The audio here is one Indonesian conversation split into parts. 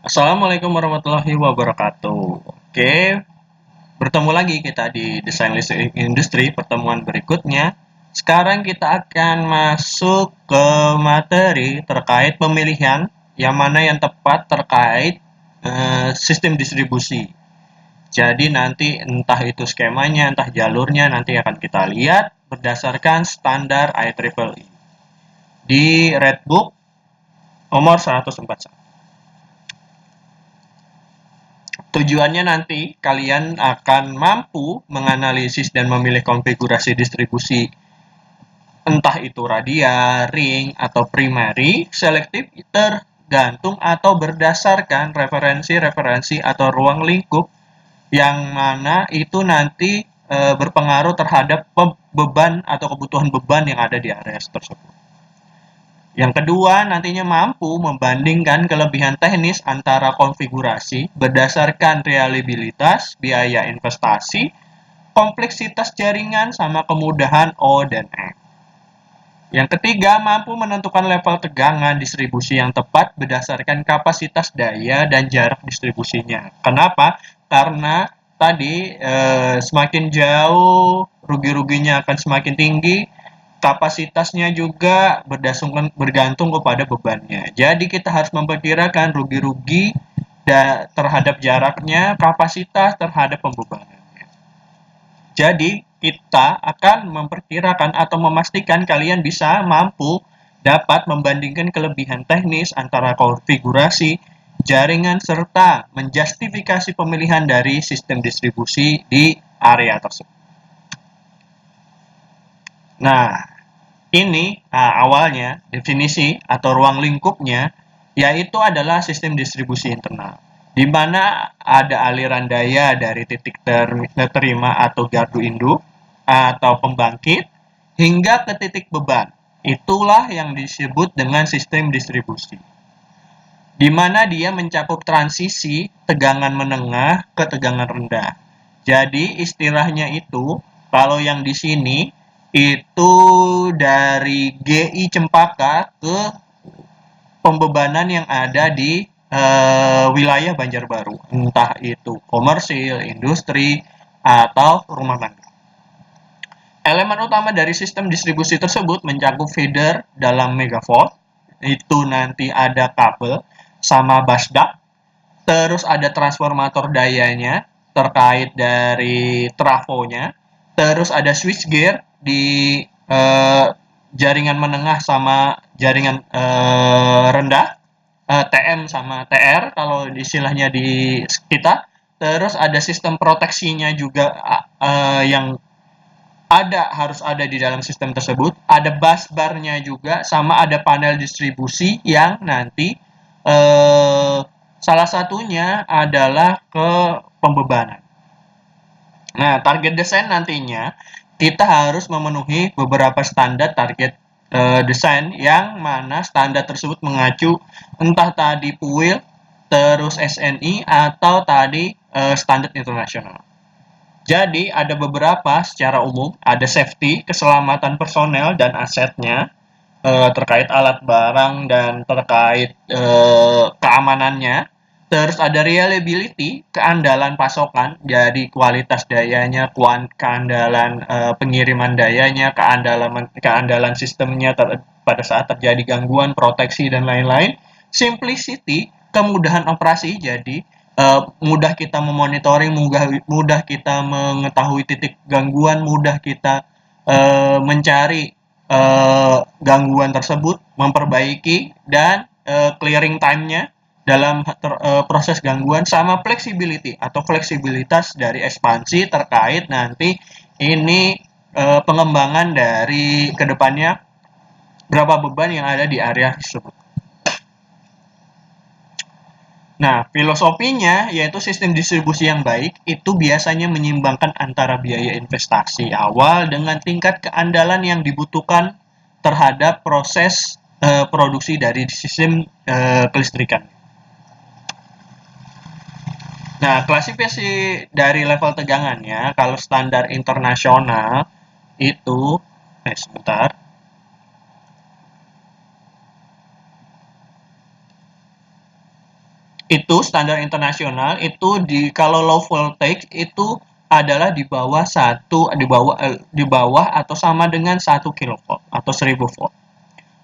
Assalamualaikum warahmatullahi wabarakatuh. Oke, bertemu lagi kita di Desain Listrik Industri pertemuan berikutnya. Sekarang kita akan masuk ke materi terkait pemilihan yang mana yang tepat terkait sistem distribusi. Jadi nanti entah itu skemanya, entah jalurnya nanti akan kita lihat berdasarkan standar IEEE di Redbook nomor 141. Tujuannya nanti kalian akan mampu menganalisis dan memilih konfigurasi distribusi entah itu radial, ring, atau primary, selektif, tergantung atau berdasarkan referensi-referensi atau ruang lingkup yang mana itu nanti berpengaruh terhadap beban atau kebutuhan beban yang ada di area tersebut. Yang kedua, nantinya mampu membandingkan kelebihan teknis antara konfigurasi berdasarkan reliabilitas, biaya investasi, kompleksitas jaringan, sama kemudahan O dan M. Yang ketiga, mampu menentukan level tegangan distribusi yang tepat berdasarkan kapasitas daya dan jarak distribusinya. Kenapa? Karena tadi semakin jauh rugi-ruginya akan semakin tinggi, kapasitasnya juga bergantung kepada bebannya. Jadi kita harus memperkirakan rugi-rugi terhadap jaraknya, kapasitas terhadap pembebanannya. Jadi kita akan memperkirakan atau memastikan kalian bisa mampu dapat membandingkan kelebihan teknis antara konfigurasi jaringan serta menjustifikasi pemilihan dari sistem distribusi di area tersebut. Nah, ini awalnya definisi atau ruang lingkupnya yaitu adalah sistem distribusi internal, di mana ada aliran daya dari titik terima atau gardu induk atau pembangkit hingga ke titik beban. Itulah yang disebut dengan sistem distribusi, di mana dia mencakup transisi tegangan menengah ke tegangan rendah. Jadi istilahnya itu kalau yang di sini itu dari GI Cempaka ke pembebanan yang ada di wilayah Banjarbaru, entah itu komersil, industri, atau rumah tangga. Elemen utama dari sistem distribusi tersebut mencakup feeder dalam megavolt, itu nanti ada kabel sama busdak, terus ada transformator dayanya terkait dari trafonya, terus ada switchgear di jaringan menengah sama jaringan rendah, TM sama TR kalau istilahnya di kita, terus ada sistem proteksinya juga yang harus ada di dalam sistem tersebut, ada bus barnya juga, sama ada panel distribusi yang nanti salah satunya adalah ke pembebanan. Nah, target desain nantinya kita harus memenuhi beberapa standar target desain yang mana standar tersebut mengacu entah tadi PUIL, terus SNI, atau tadi standar internasional. Jadi ada beberapa secara umum, ada safety, keselamatan personel dan asetnya, terkait alat barang dan terkait keamanannya. Terus ada reliability, keandalan pasokan, jadi kualitas dayanya, keandalan pengiriman dayanya, keandalan sistemnya pada saat terjadi gangguan, proteksi dan lain-lain. Simplicity, kemudahan operasi, jadi mudah kita memonitoring, mudah kita mengetahui titik gangguan, mudah kita mencari gangguan tersebut, memperbaiki, dan clearing time-nya dalam proses gangguan, sama flexibility atau fleksibilitas dari ekspansi terkait nanti ini pengembangan dari kedepannya berapa beban yang ada di area tersebut. Nah, filosofinya yaitu sistem distribusi yang baik itu biasanya menyimbangkan antara biaya investasi awal dengan tingkat keandalan yang dibutuhkan terhadap proses produksi dari sistem kelistrikan. Nah, klasifikasi dari level tegangannya kalau standar internasional itu sebentar. Itu standar internasional itu kalau low voltage itu adalah di bawah atau sama dengan 1 kilovolt atau 1000 volt.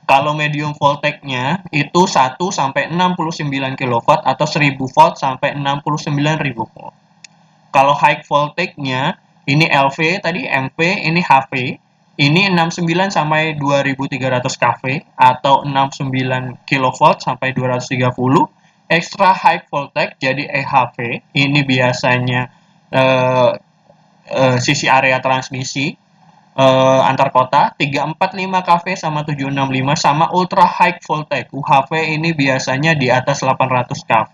Kalau medium voltage-nya itu 1 sampai 69 kilowatt atau 1000 volt sampai 69.000 volt. Kalau high voltage-nya ini LV tadi, MV, ini HV. Ini 69 sampai 2300 kV atau 69 kilovolt sampai 230. Extra high voltage jadi EHV. Ini biasanya eh, sisi area transmisi antar kota 345 kV sama 765 sama ultra high voltage UHV ini biasanya di atas 800 kV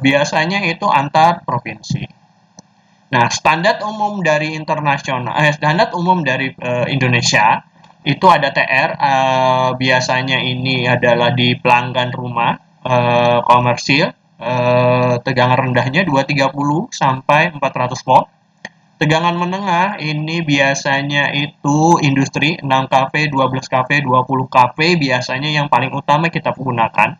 biasanya itu antar provinsi. Nah, standar umum dari Indonesia itu ada TR biasanya ini adalah di pelanggan rumah komersil tegangan rendahnya 230 sampai 400 volt. Tegangan menengah ini biasanya itu industri 6 kV, 12 kV, 20 kV biasanya yang paling utama kita gunakan.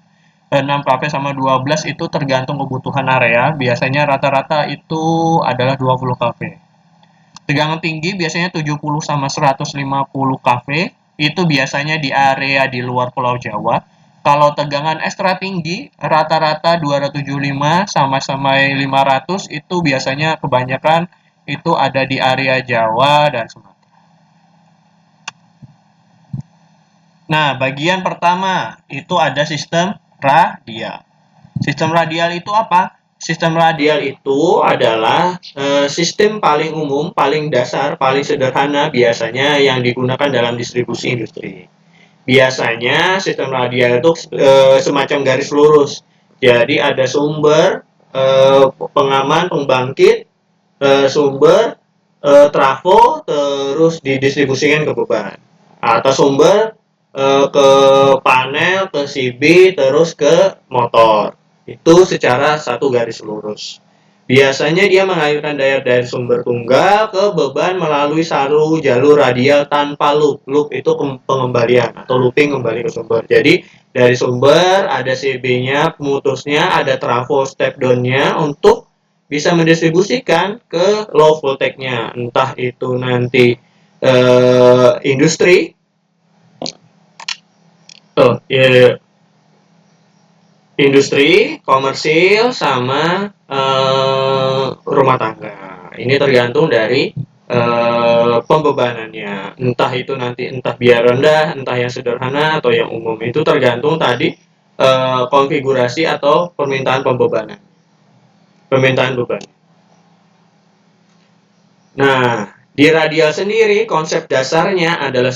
6 kV sama 12 itu tergantung kebutuhan area, biasanya rata-rata itu adalah 20 kV. Tegangan tinggi biasanya 70 sama 150 kV, itu biasanya di area di luar Pulau Jawa. Kalau tegangan ekstra tinggi, rata-rata 275 sampai 500 itu biasanya kebanyakan itu ada di area Jawa dan Sumatera. Nah, bagian pertama itu ada sistem radial. Sistem radial itu apa? Sistem radial itu adalah sistem paling umum, paling dasar, paling sederhana biasanya yang digunakan dalam distribusi industri. Biasanya sistem radial itu semacam garis lurus. Jadi ada sumber, pengaman, pembangkit, sumber, trafo, terus didistribusikan ke beban. Atau sumber ke panel, ke CB, terus ke motor. Itu secara satu garis lurus. Biasanya dia mengalirkan daya dari sumber tunggal ke beban melalui jalur radial tanpa loop. Loop itu pengembalian atau looping kembali ke sumber. Jadi dari sumber ada CB-nya, pemutusnya, ada trafo step down-nya untuk bisa mendistribusikan ke low voltage-nya. Entah itu nanti industri, industri, komersil, sama rumah tangga. Ini tergantung dari pembebanannya. Entah itu nanti biar rendah, entah yang sederhana atau yang umum. Itu tergantung tadi konfigurasi atau permintaan pembebanan. Permintaan beban. Nah, di radial sendiri konsep dasarnya adalah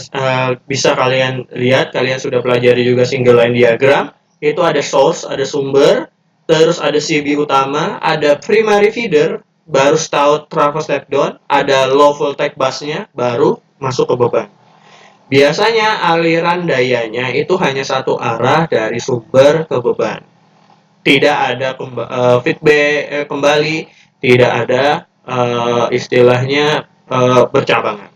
bisa kalian lihat, kalian sudah pelajari juga single line diagram. Itu ada source, ada sumber, terus ada CB utama, ada primary feeder, baru start trafo step down, ada low voltage busnya, baru masuk ke beban. Biasanya aliran dayanya itu hanya satu arah dari sumber ke beban. Tidak ada feedback kembali, tidak ada istilahnya bercabangan.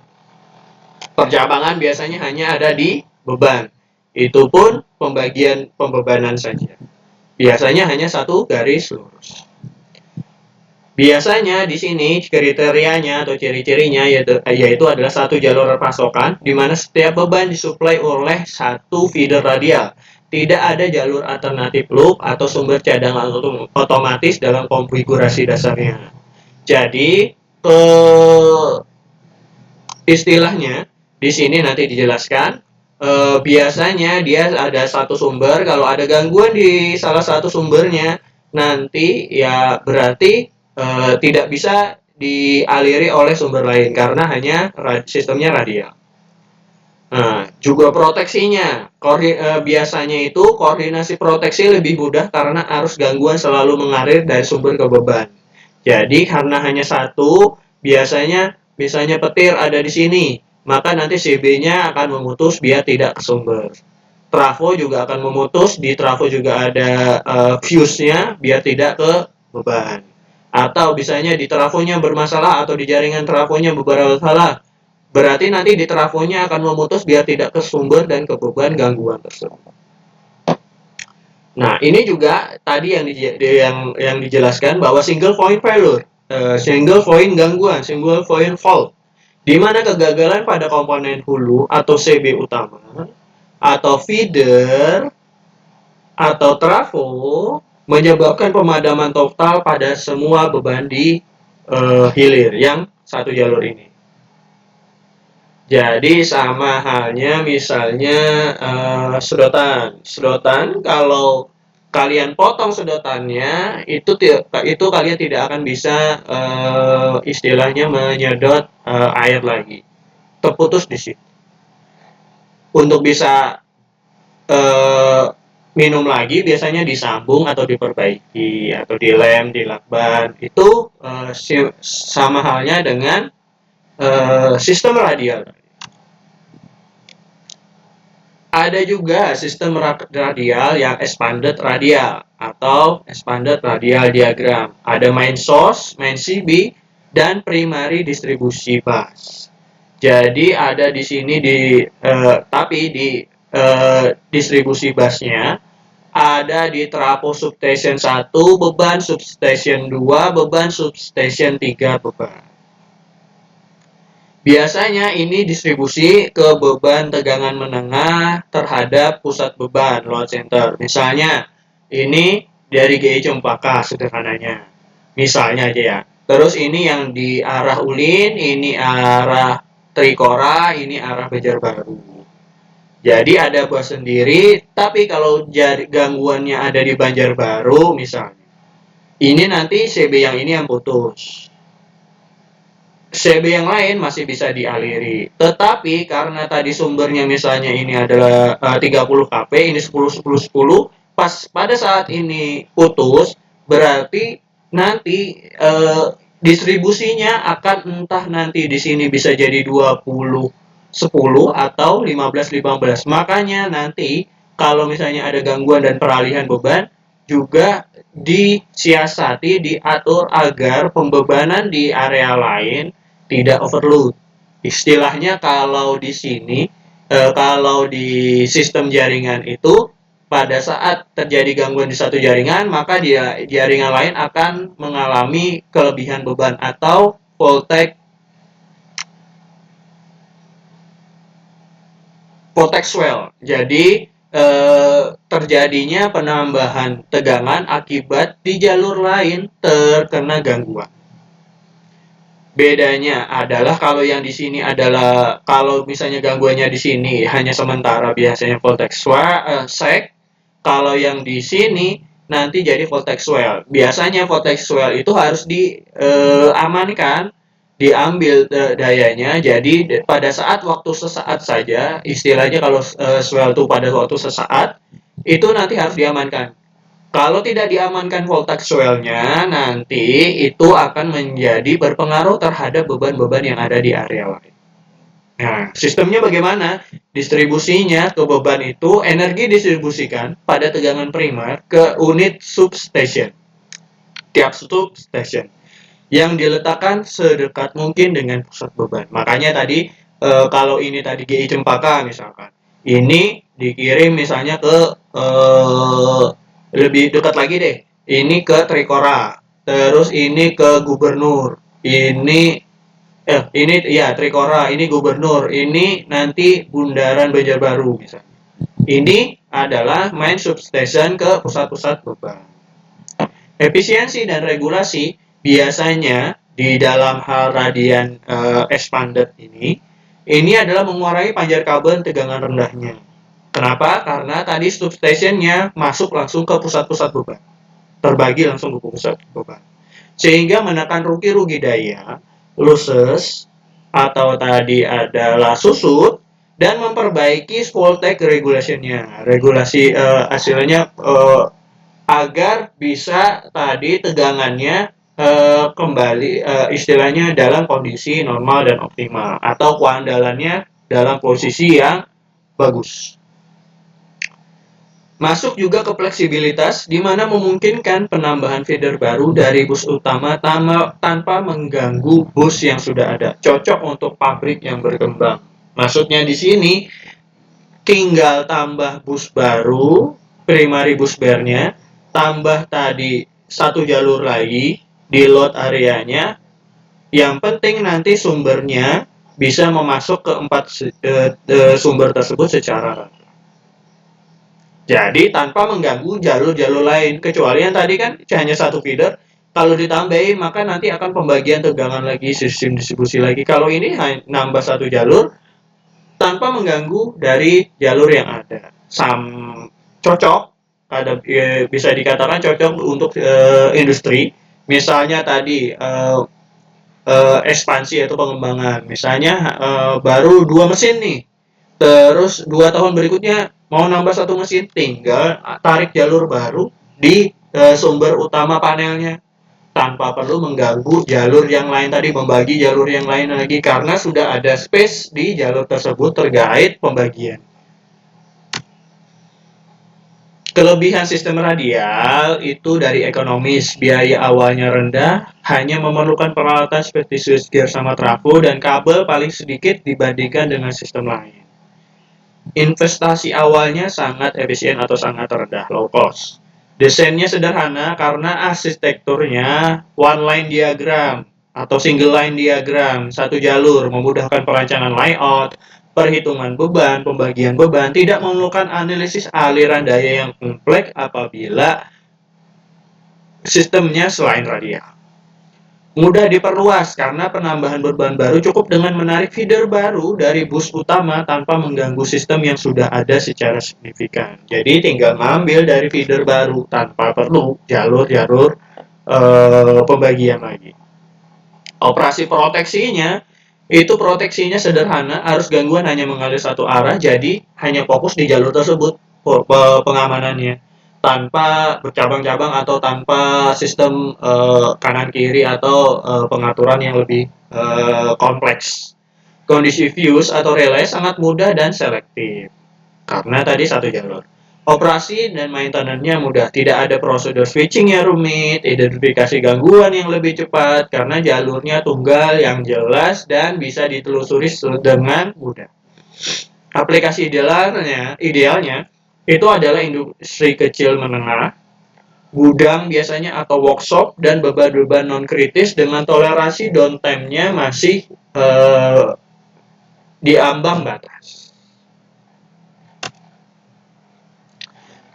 Percabangan biasanya hanya ada di beban. Itu pun pembagian pembebanan saja. Biasanya hanya satu garis lurus. Biasanya di sini kriterianya atau ciri-cirinya yaitu adalah satu jalur pasokan di mana setiap beban disuplai oleh satu feeder radial. Tidak ada jalur alternatif loop atau sumber cadangan otomatis dalam konfigurasi dasarnya. Jadi istilahnya di sini nanti dijelaskan. Biasanya dia ada satu sumber. Kalau ada gangguan di salah satu sumbernya, nanti ya berarti tidak bisa dialiri oleh sumber lain karena hanya sistemnya radial. Nah, juga proteksinya. Biasanya itu koordinasi proteksi lebih mudah karena arus gangguan selalu mengalir dari sumber ke beban. Jadi karena hanya satu, biasanya misalnya petir ada di sini, maka nanti CB-nya akan memutus biar tidak ke sumber. Trafo juga akan memutus, di trafo juga ada fuse-nya biar tidak ke beban. Atau misalnya di trafonya bermasalah atau di jaringan trafonya bermasalah, berarti nanti di trafonya akan memutus biar tidak ke sumber dan ke beban gangguan tersebut. Nah, ini juga tadi yang dijelaskan bahwa single point failure, single point gangguan, single point fault, di mana kegagalan pada komponen hulu atau CB utama atau feeder atau trafo menyebabkan pemadaman total pada semua beban di hilir yang satu jalur ini. Jadi sama halnya misalnya sedotan. Sedotan kalau kalian potong sedotannya itu kalian tidak akan bisa istilahnya menyedot air lagi. Terputus di situ. Untuk bisa eh, minum lagi biasanya disambung atau diperbaiki atau dilem, dilakban. Itu sama halnya dengan sistem radial. Ada juga sistem radial yang expanded radial atau expanded radial diagram. Ada main source, main CB, dan primary distribusi bus. Jadi ada di sini tapi di distribusi busnya ada di trafo substation 1 beban, substation 2 beban, substation 3 beban. Biasanya ini distribusi ke beban tegangan menengah terhadap pusat beban load center. Misalnya ini dari GI Cempaka sederhananya. Misalnya aja ya. Terus ini yang di arah Ulin, ini arah Trikora, ini arah Banjarbaru. Jadi ada bus sendiri, tapi kalau gangguannya ada di Banjarbaru misalnya, ini nanti CB yang ini yang putus. CB yang lain masih bisa dialiri. Tetapi karena tadi sumbernya misalnya ini adalah 30 kP, ini 10 10 10, pas pada saat ini putus, berarti nanti distribusinya akan entah nanti di sini bisa jadi 20 10 atau 15 15. Makanya nanti kalau misalnya ada gangguan dan peralihan beban juga disiasati, diatur agar pembebanan di area lain tidak overload. Istilahnya kalau di sini, kalau di sistem jaringan itu pada saat terjadi gangguan di satu jaringan, maka jaringan lain akan mengalami kelebihan beban atau voltage swell. Jadi terjadinya penambahan tegangan akibat di jalur lain terkena gangguan. Bedanya adalah kalau yang di sini adalah kalau misalnya gangguannya di sini hanya sementara biasanya voltage sek, kalau yang di sini nanti jadi voltage swell. Biasanya voltage swell itu harus diamankan, diambil dayanya. Jadi pada saat waktu sesaat saja, istilahnya kalau swell itu pada waktu sesaat, itu nanti harus diamankan. Kalau tidak diamankan voltage swell-nya, nanti itu akan menjadi berpengaruh terhadap beban-beban yang ada di area lain. Nah, sistemnya bagaimana? Distribusinya ke beban itu energi distribusikan pada tegangan primer ke unit substation. Tiap substation yang diletakkan sedekat mungkin dengan pusat beban. Makanya tadi kalau ini tadi GI Cempaka misalkan, ini dikirim misalnya ke lebih dekat lagi deh. Ini ke Trikora, terus ini ke Gubernur, ini ya Trikora, ini Gubernur, ini nanti Bundaran Banjarbaru misalnya. Ini adalah main substation ke pusat-pusat beban. Efisiensi dan regulasi biasanya di dalam hal radian expanded ini adalah mengurangi panjang kabel tegangan rendahnya. Kenapa? Karena tadi substationnya masuk langsung ke pusat-pusat beban, terbagi langsung ke pusat beban, sehingga menekan rugi daya, losses atau tadi adalah susut, dan memperbaiki voltage regulationnya, regulasi hasilnya agar bisa tadi tegangannya kembali istilahnya dalam kondisi normal dan optimal atau keandalannya dalam posisi yang bagus. Masuk juga ke fleksibilitas di mana memungkinkan penambahan feeder baru dari bus utama tanpa mengganggu bus yang sudah ada. Cocok untuk pabrik yang berkembang. Maksudnya di sini tinggal tambah bus baru primary bus bar-nya, tambah tadi satu jalur lagi di load areanya. Yang penting nanti sumbernya bisa memasuk ke empat sumber tersebut secara jadi tanpa mengganggu jalur-jalur lain. Kecuali yang tadi kan hanya satu feeder. Kalau ditambahin maka nanti akan pembagian tegangan lagi, sistem distribusi lagi. Kalau ini nambah satu jalur tanpa mengganggu dari jalur yang ada. Cocok, ada bisa dikatakan cocok untuk industri. Misalnya tadi ekspansi atau pengembangan. Misalnya baru 2 mesin nih, terus 2 tahun berikutnya mau nambah satu mesin, tinggal tarik jalur baru di sumber utama panelnya tanpa perlu mengganggu jalur yang lain tadi, membagi jalur yang lain lagi karena sudah ada space di jalur tersebut terkait pembagian. Kelebihan sistem radial itu dari ekonomis, biaya awalnya rendah, hanya memerlukan peralatan seperti switchgear sama trafo dan kabel paling sedikit dibandingkan dengan sistem lain. Investasi awalnya sangat efisien atau sangat rendah, low cost. Desainnya sederhana karena arsitekturnya one line diagram atau single line diagram, satu jalur, memudahkan perancangan layout, perhitungan beban, pembagian beban, tidak memerlukan analisis aliran daya yang kompleks apabila sistemnya selain radial. Mudah diperluas karena penambahan beban baru cukup dengan menarik feeder baru dari bus utama tanpa mengganggu sistem yang sudah ada secara signifikan. Jadi tinggal mengambil dari feeder baru tanpa perlu jalur-jalur pembagian lagi. Operasi proteksinya itu proteksinya sederhana, arus gangguan hanya mengalir satu arah, jadi hanya fokus di jalur tersebut pengamanannya tanpa bercabang-cabang atau tanpa sistem kanan kiri atau pengaturan yang lebih kompleks. Kondisi fuse atau relay sangat mudah dan selektif karena tadi satu jalur. Operasi dan maintenance-nya mudah, tidak ada prosedur switching yang rumit, identifikasi gangguan yang lebih cepat karena jalurnya tunggal yang jelas dan bisa ditelusuri dengan mudah. Aplikasi idealnya itu adalah industri kecil menengah, gudang biasanya atau workshop dan beban-beban non kritis dengan toleransi downtime-nya masih di ambang batas.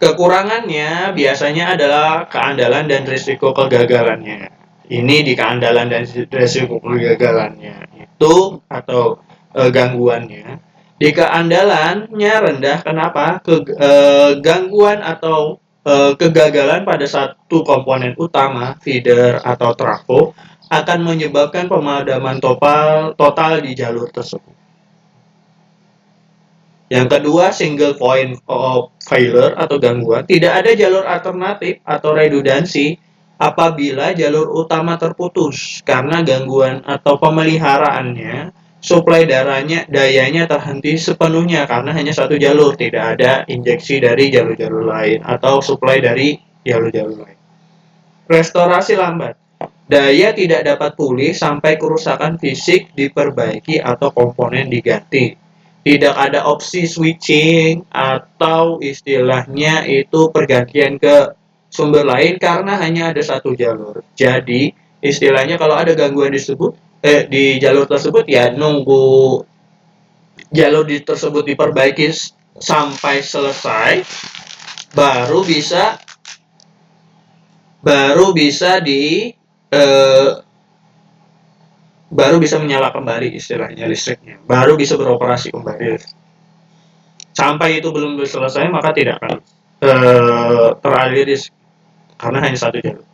Kekurangannya biasanya adalah keandalan dan risiko kegagalannya. Ini di keandalan dan risiko kegagalannya itu atau gangguannya. Di keandalannya rendah, kenapa? Gangguan atau kegagalan pada satu komponen utama, feeder atau trafo, akan menyebabkan pemadaman total di jalur tersebut. Yang kedua, single point of failure atau gangguan. Tidak ada jalur alternatif atau redundansi apabila jalur utama terputus karena gangguan atau pemeliharaannya, suplai dayanya terhenti sepenuhnya karena hanya satu jalur, tidak ada injeksi dari jalur-jalur lain atau suplai dari jalur-jalur lain. Restorasi lambat. Daya tidak dapat pulih sampai kerusakan fisik diperbaiki atau komponen diganti. Tidak ada opsi switching atau istilahnya itu pergantian ke sumber lain karena hanya ada satu jalur. Jadi istilahnya kalau ada gangguan di jalur tersebut ya nunggu jalur tersebut diperbaiki sampai selesai baru bisa menyala kembali istilahnya listriknya, baru bisa beroperasi kembali. Sampai itu belum selesai maka tidak akan teraliri karena hanya satu jalur.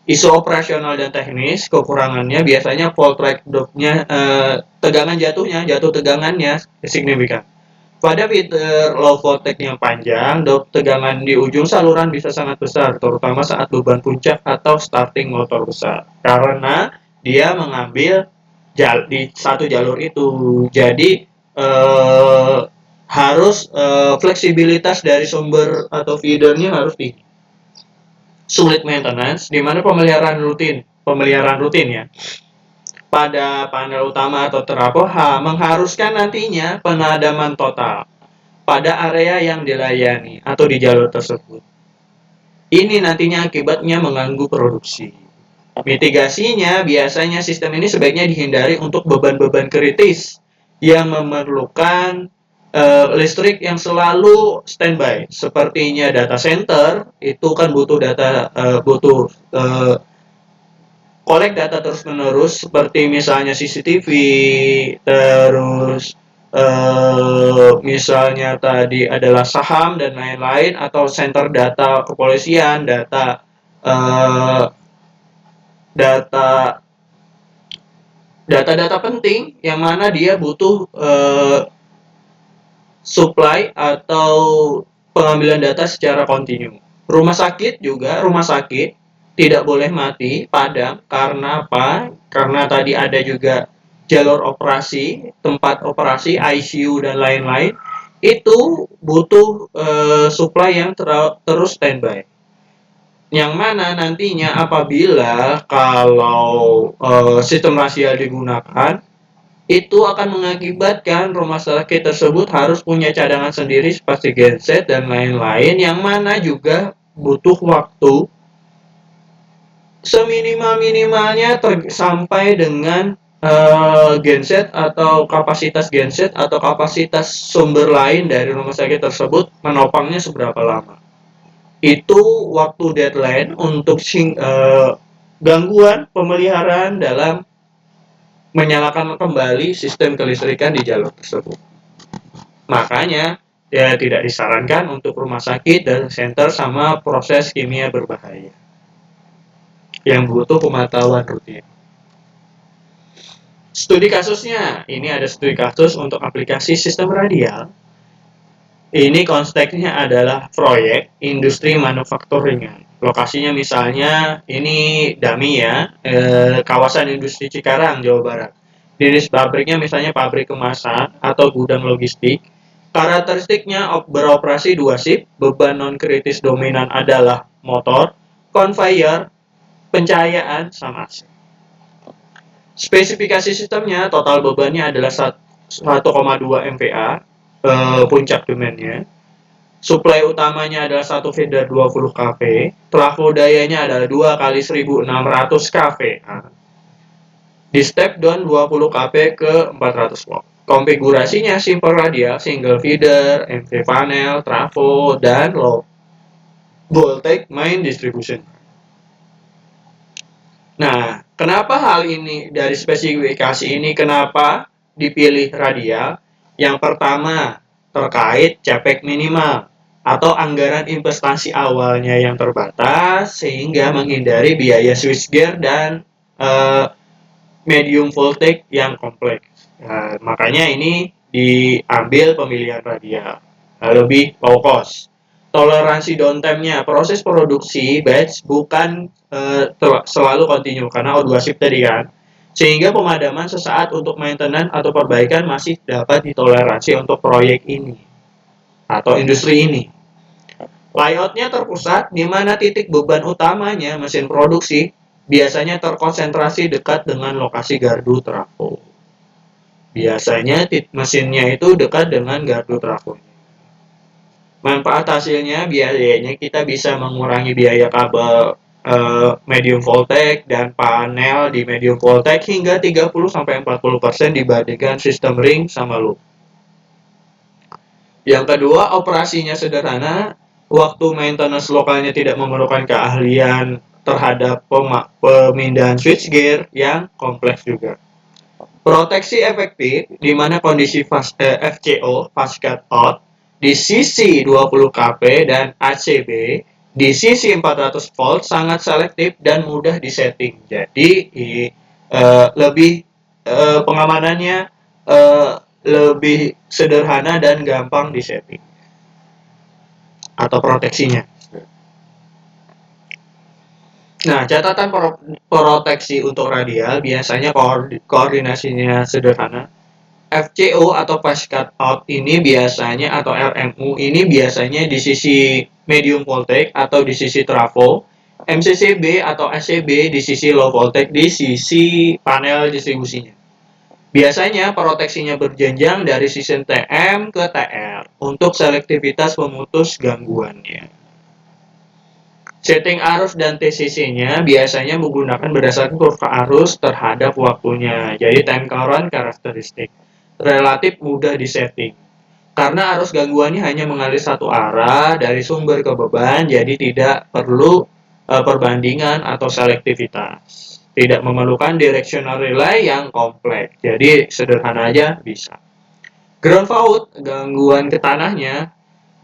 Isu operasional dan teknis, kekurangannya biasanya fault rate drop-nya, jatuh tegangannya signifikan. Pada feeder low voltage yang panjang, drop tegangan di ujung saluran bisa sangat besar, terutama saat beban puncak atau starting motor besar. Karena dia mengambil di satu jalur itu. Jadi harus fleksibilitas dari sumber atau feedernya harus tinggi. Sulit maintenance, di mana pemeliharaan rutin ya. Pada panel utama atau trafo mengharuskan nantinya pemadaman total. pada area yang dilayani atau di jalur tersebut. Ini nantinya akibatnya mengganggu produksi. Mitigasinya, biasanya sistem ini sebaiknya dihindari untuk beban-beban kritis yang memerlukan listrik yang selalu standby. Sepertinya data center itu kan butuh collect data terus-menerus, seperti misalnya CCTV, terus misalnya tadi adalah saham dan lain-lain, atau center data kepolisian, eh, data data-data penting yang mana dia butuh supply atau pengambilan data secara kontinu. Rumah sakit tidak boleh mati padam, karena apa? Karena tadi ada juga jalur operasi, tempat operasi, ICU dan lain-lain, itu butuh supply yang terus standby. Yang mana nantinya apabila kalau sistem rasial digunakan, itu akan mengakibatkan rumah sakit tersebut harus punya cadangan sendiri seperti genset dan lain-lain, yang mana juga butuh waktu seminimal-minimalnya sampai dengan genset atau kapasitas genset atau kapasitas sumber lain dari rumah sakit tersebut menopangnya seberapa lama. Itu waktu deadline untuk gangguan pemeliharaan dalam menyalakan kembali sistem kelistrikan di jalur tersebut. Makanya ya tidak disarankan untuk rumah sakit dan center sama proses kimia berbahaya yang butuh pemantauan rutin. Studi kasusnya, ini ada studi kasus untuk aplikasi sistem radial. Ini konteksnya adalah proyek industri manufakturing. Lokasinya misalnya ini Dami ya, kawasan industri Cikarang, Jawa Barat. Jenis pabriknya misalnya pabrik kemasan atau gudang logistik. Karakteristiknya beroperasi 2 shift, beban non-kritis dominan adalah motor, conveyor, pencahayaan, sama AC. Spesifikasi sistemnya, total bebannya adalah 1,2 MVA, puncak demandnya. Suplai utamanya adalah 1 feeder 20 kV, trafo dayanya adalah 2 kali 1600 kVA. Di step down 20 kV ke 400 volt. Konfigurasinya simple radial, single feeder, MV panel, trafo, dan low voltage main distribution. Nah, kenapa hal ini dari spesifikasi ini kenapa dipilih radial? Yang pertama, terkait CapEx minimal atau anggaran investasi awalnya yang terbatas sehingga menghindari biaya switchgear dan medium voltage yang kompleks. Nah, makanya ini diambil pemilihan radial, lebih low cost. Toleransi downtime-nya, proses produksi batch bukan selalu kontinu karena O2 shift tadi kan, sehingga pemadaman sesaat untuk maintenance atau perbaikan masih dapat ditoleransi untuk proyek ini atau industri ini. Layoutnya terpusat, di mana titik beban utamanya mesin produksi biasanya terkonsentrasi dekat dengan lokasi gardu trafo. Biasanya mesinnya itu dekat dengan gardu trafo. Manfaat hasilnya biasanya kita bisa mengurangi biaya kabel medium voltage dan panel di medium voltage hingga 30-40% dibandingkan sistem ring sama loop. Yang kedua, operasinya sederhana, waktu maintenance lokalnya tidak memerlukan keahlian terhadap pemindahan switchgear yang kompleks juga. Proteksi efektif, di mana kondisi FCO, fast cut out, di sisi 20 kV dan ACB di sisi 400 volt sangat selektif dan mudah disetting. Jadi lebih pengamanannya lebih sederhana dan gampang disetting atau proteksinya. Nah, catatan proteksi untuk radial biasanya koordinasinya sederhana. FCO atau fast cut out ini biasanya, atau RMU ini biasanya di sisi medium voltage atau di sisi trafo, MCCB atau ACB di sisi low voltage di sisi panel distribusinya. Biasanya proteksinya berjenjang dari sistem TM ke TR untuk selektivitas pemutus gangguannya. Setting arus dan TCC-nya biasanya menggunakan berdasarkan kurva arus terhadap waktunya. Jadi time current karakteristik. Relatif mudah disetting. Karena arus gangguannya hanya mengalir satu arah dari sumber ke beban, jadi tidak perlu perbandingan atau selektivitas. Tidak memerlukan directional relay yang kompleks. Jadi sederhana aja bisa. Ground fault, gangguan ke tanahnya,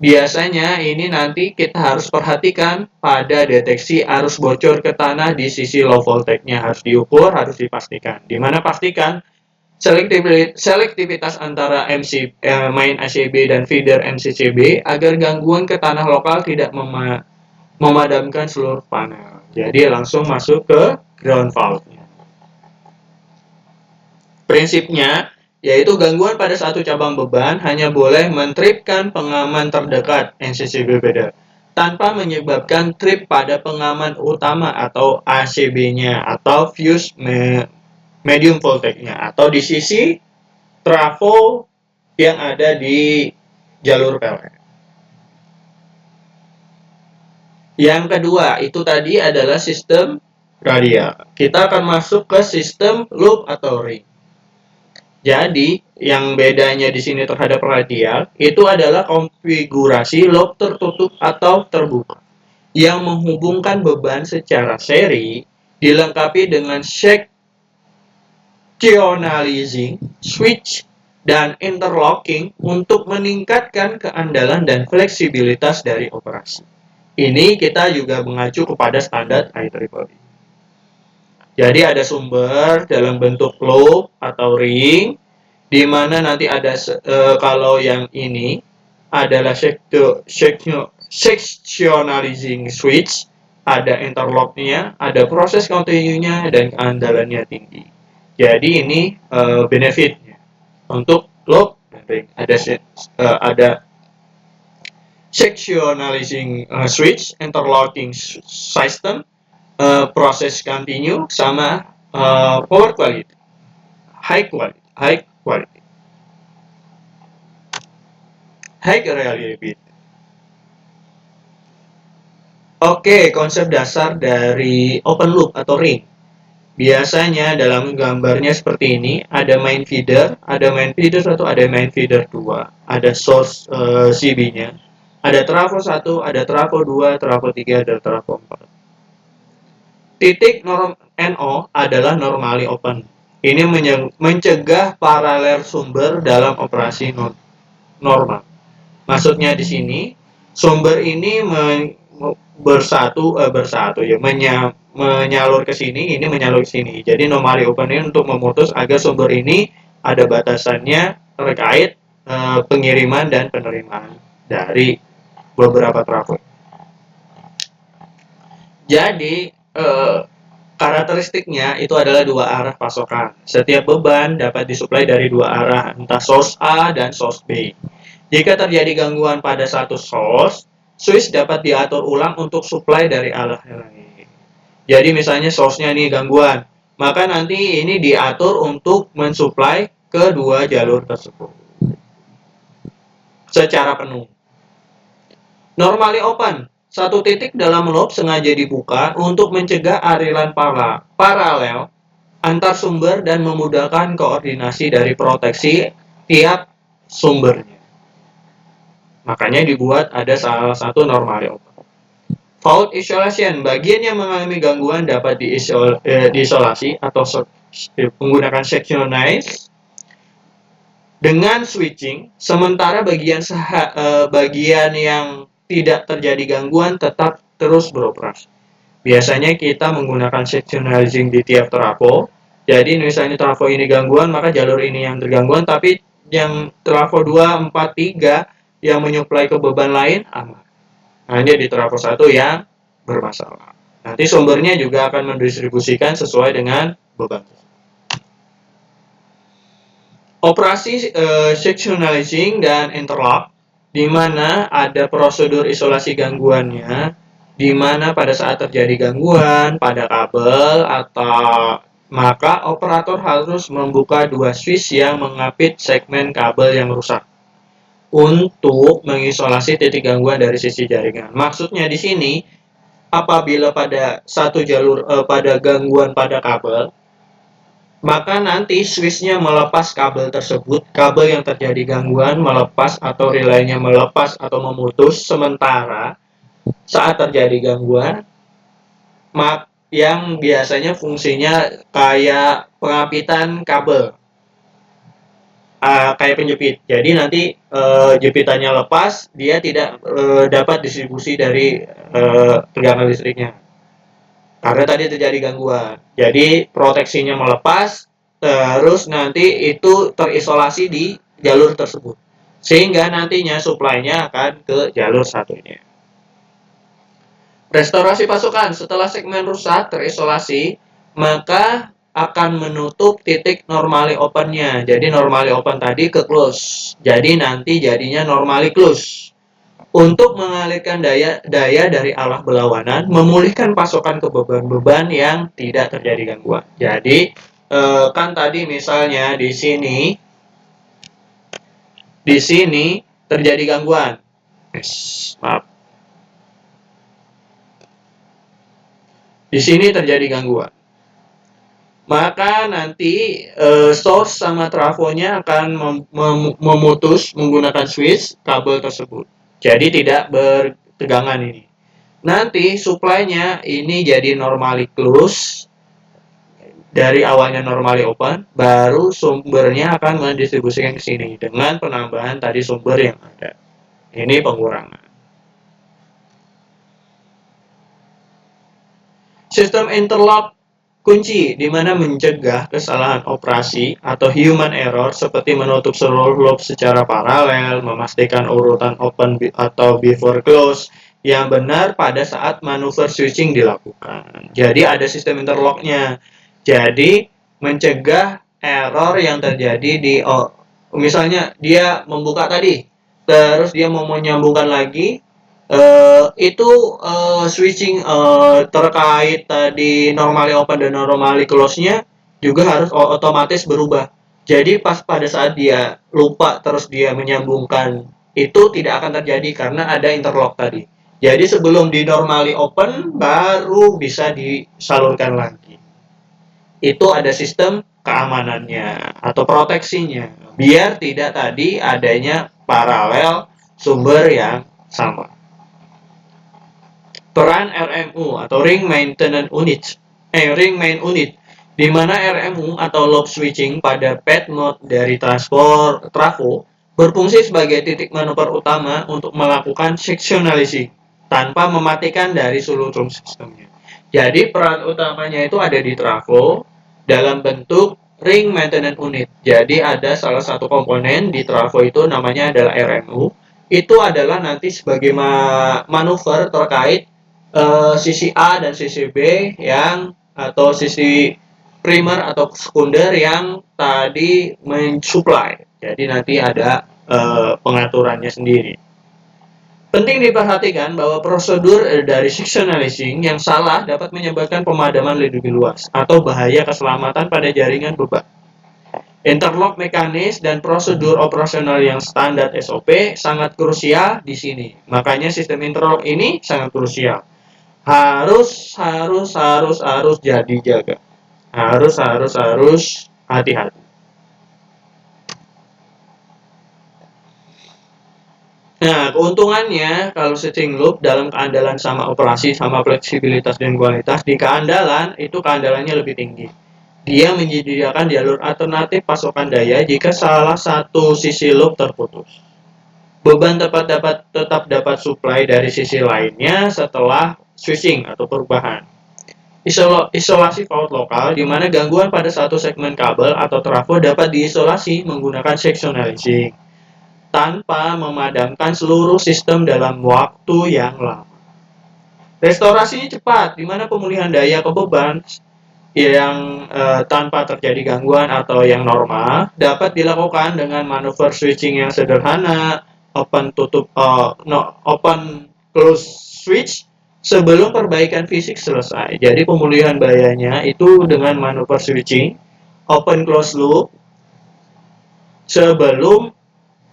biasanya ini nanti kita harus perhatikan pada deteksi arus bocor ke tanah di sisi low voltage-nya. Harus diukur, harus dipastikan. Dimana pastikan selektivitas antara main ACB dan feeder MCCB agar gangguan ke tanah lokal tidak memadamkan seluruh panel. Jadi langsung masuk ke ground fault-nya. Prinsipnya, yaitu gangguan pada satu cabang beban hanya boleh mentripkan pengaman terdekat NCCB beda, tanpa menyebabkan trip pada pengaman utama atau ACB-nya atau fuse medium voltage-nya atau di sisi trafo yang ada di jalur PLN. Yang kedua, itu tadi adalah sistem radial. Kita akan masuk ke sistem loop atau ring. Jadi, yang bedanya di sini terhadap radial, itu adalah konfigurasi loop tertutup atau terbuka, yang menghubungkan beban secara seri, dilengkapi dengan sectionalizing, switch, dan interlocking untuk meningkatkan keandalan dan fleksibilitas dari operasi. Ini kita juga mengacu kepada standar IEEE. Jadi ada sumber dalam bentuk loop atau ring, di mana nanti ada kalau yang ini adalah sectionalizing switch, ada interlocknya, ada proses continue-nya, dan keandalannya tinggi. Jadi ini benefitnya untuk loop dan ring. Ada sectionalizing switch, interlocking system, proses continue, sama power quality, high reliability. Oke, konsep dasar dari open loop atau ring. Biasanya dalam gambarnya seperti ini, ada main feeder 1, ada main feeder 2, ada source CB-nya, ada trafo 1, ada trafo 2, trafo 3, ada trafo 4. Titik NO adalah normally open. Ini mencegah paralel sumber dalam operasi normal. Maksudnya di sini, sumber ini menyalur ke sini, ini menyalur ke sini. Jadi normally open ini untuk memutus agar sumber ini ada batasannya terkait pengiriman dan penerimaan dari beberapa trafo. Jadi karakteristiknya itu adalah dua arah pasokan. Setiap beban dapat disuplai dari dua arah, entah source A dan source B. Jika terjadi gangguan pada satu source, switch dapat diatur ulang untuk suplai dari arah lain. Jadi misalnya source-nya nih gangguan, maka nanti ini diatur untuk mensuplai ke dua jalur tersebut secara penuh. Normally open. Satu titik dalam loop sengaja dibuka untuk mencegah aliran paralel antar sumber dan memudahkan koordinasi dari proteksi tiap sumbernya. Makanya dibuat ada salah satu normally open. Fault isolation, bagian yang mengalami gangguan dapat diisolasi atau menggunakan sectionize dengan switching, sementara bagian yang tidak terjadi gangguan tetap terus beroperasi. Biasanya kita menggunakan sectionalizing di tiap trafo. Jadi misalnya trafo ini gangguan, maka jalur ini yang tergangguan, tapi yang trafo 2, 4, 3 yang menyuplai ke beban lain aman. Hanya di trafo 1 yang bermasalah. Nanti sumbernya juga akan mendistribusikan sesuai dengan beban. Operasi sectionalizing dan interlock, di mana ada prosedur isolasi gangguannya, di mana pada saat terjadi gangguan pada kabel atau maka operator harus membuka dua switch yang mengapit segmen kabel yang rusak untuk mengisolasi titik gangguan dari sisi jaringan. Maksudnya di sini, apabila pada satu jalur pada gangguan pada kabel, maka nanti switchnya melepas kabel tersebut, kabel yang terjadi gangguan melepas atau relaynya melepas atau memutus, sementara saat terjadi gangguan, yang biasanya fungsinya kayak pengapitan kabel, kayak penjepit. Jadi nanti jepitannya lepas, dia tidak dapat distribusi dari tegangan listriknya. Karena tadi terjadi gangguan. Jadi proteksinya melepas, terus nanti itu terisolasi di jalur tersebut. Sehingga nantinya supply-nya akan ke jalur satunya. Restorasi pasokan setelah segmen rusak terisolasi, maka akan menutup titik normally open-nya. Jadi normally open tadi ke close. Jadi nanti jadinya normally close. Untuk mengalirkan daya dari arah berlawanan, memulihkan pasokan ke beban-beban yang tidak terjadi gangguan. Jadi kan tadi misalnya di sini terjadi gangguan. Maaf. Di sini terjadi gangguan. Maka nanti source sama trafonya akan memutus menggunakan switch kabel tersebut. Jadi tidak bertegangan ini. Nanti supply-nya ini jadi normally close, dari awalnya normally open, baru sumbernya akan mendistribusikan ke sini dengan penambahan tadi sumber yang ada. Ini pengurangan. Sistem interlock kunci, di mana mencegah kesalahan operasi atau human error seperti menutup seluruh loop secara paralel, memastikan urutan open atau before close yang benar pada saat manuver switching dilakukan. Jadi ada sistem interlocknya. Jadi mencegah error yang terjadi di misalnya dia membuka tadi, terus dia mau menyambungkan lagi, itu switching terkait tadi normally open dan normally close-nya juga harus otomatis berubah. Jadi pas pada saat dia lupa terus dia menyambungkan, itu tidak akan terjadi karena ada interlock tadi. Jadi sebelum di normally open baru bisa disalurkan lagi. Itu ada sistem keamanannya atau proteksinya biar tidak tadi adanya paralel sumber yang sama. Peran RMU atau Ring Maintenance Unit, Ring Main Unit, di mana RMU atau loop switching pada pad node dari trafo berfungsi sebagai titik manuver utama untuk melakukan sectionalizing tanpa mematikan dari seluruh sistemnya. Jadi peran utamanya itu ada di trafo dalam bentuk Ring Maintenance Unit. Jadi ada salah satu komponen di trafo itu namanya adalah RMU. Itu adalah nanti sebagai manuver terkait sisi A dan sisi B yang atau sisi primer atau sekunder yang tadi mensupply. Jadi nanti ada pengaturannya sendiri. Penting diperhatikan bahwa prosedur dari sectionalizing yang salah dapat menyebabkan pemadaman lebih luas atau bahaya keselamatan pada jaringan beban. Interlock mekanis dan prosedur operasional yang standar SOP sangat krusial di sini. Makanya sistem interlock ini sangat krusial. Harus jadi jaga. Harus hati-hati. Nah, keuntungannya kalau switching loop dalam keandalan sama operasi sama fleksibilitas dan kualitas, di keandalan itu keandalannya lebih tinggi. Dia menyediakan jalur alternatif pasokan daya jika salah satu sisi loop terputus. Beban tetap dapat supply dari sisi lainnya setelah switching atau perubahan. Isolasi fault lokal, di mana gangguan pada satu segmen kabel atau trafo dapat diisolasi menggunakan sectionalizing tanpa memadamkan seluruh sistem dalam waktu yang lama. Restorasinya cepat, di mana pemulihan daya ke beban yang tanpa terjadi gangguan atau yang normal dapat dilakukan dengan manuver switching yang sederhana, open close switch, sebelum perbaikan fisik selesai. Jadi pemulihan bahayanya itu dengan manuver switching, open close loop, sebelum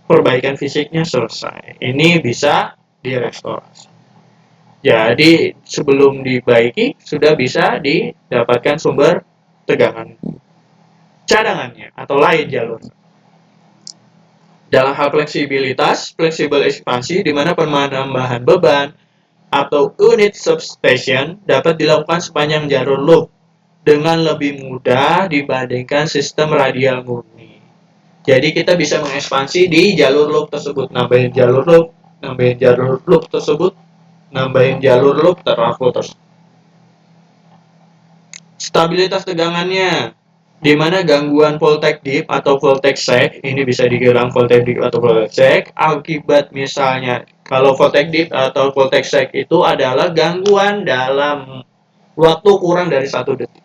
perbaikan fisiknya selesai. Ini bisa direstorasi. Jadi sebelum dibaiki sudah bisa didapatkan sumber tegangan cadangannya atau lain jalur. Dalam hal fleksibilitas, fleksibel ekspansi di mana penambahan beban atau unit substation dapat dilakukan sepanjang jalur loop dengan lebih mudah dibandingkan sistem radial murni. Jadi kita bisa mengekspansi di jalur loop tersebut, nambahin jalur loop, nambahin jalur loop tersebut, nambahin jalur loop trafo tersebut. Stabilitas tegangannya, di mana gangguan voltage dip atau voltage sag, ini bisa dibilang voltage dip atau voltage sag, akibat misalnya kalau voltage dip atau voltage sag itu adalah gangguan dalam waktu kurang dari 1 detik.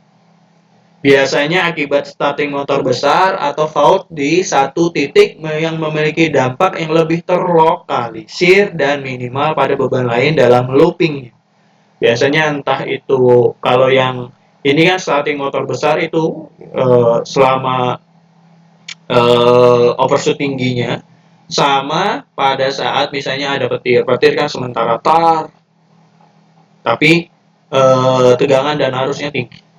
Biasanya akibat starting motor besar atau fault di satu titik yang memiliki dampak yang lebih terlokalisir dan minimal pada beban lain dalam loopingnya. Biasanya entah itu kalau yang ini kan starting motor besar itu selama overshoot tingginya sama pada saat misalnya ada petir. Petir kan sementara tapi tegangan dan arusnya tinggi.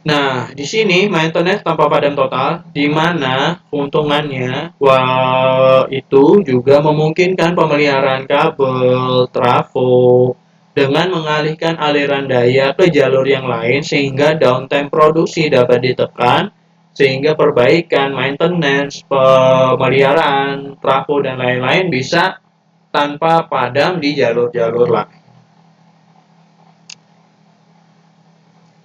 Nah, di sini maintenance tanpa padam total, di mana keuntungannya itu juga memungkinkan pemeliharaan kabel, trafo, dengan mengalihkan aliran daya ke jalur yang lain sehingga downtime produksi dapat ditekan, sehingga perbaikan, maintenance, pemeliharaan, trafo, dan lain-lain bisa tanpa padam di jalur-jalur lain.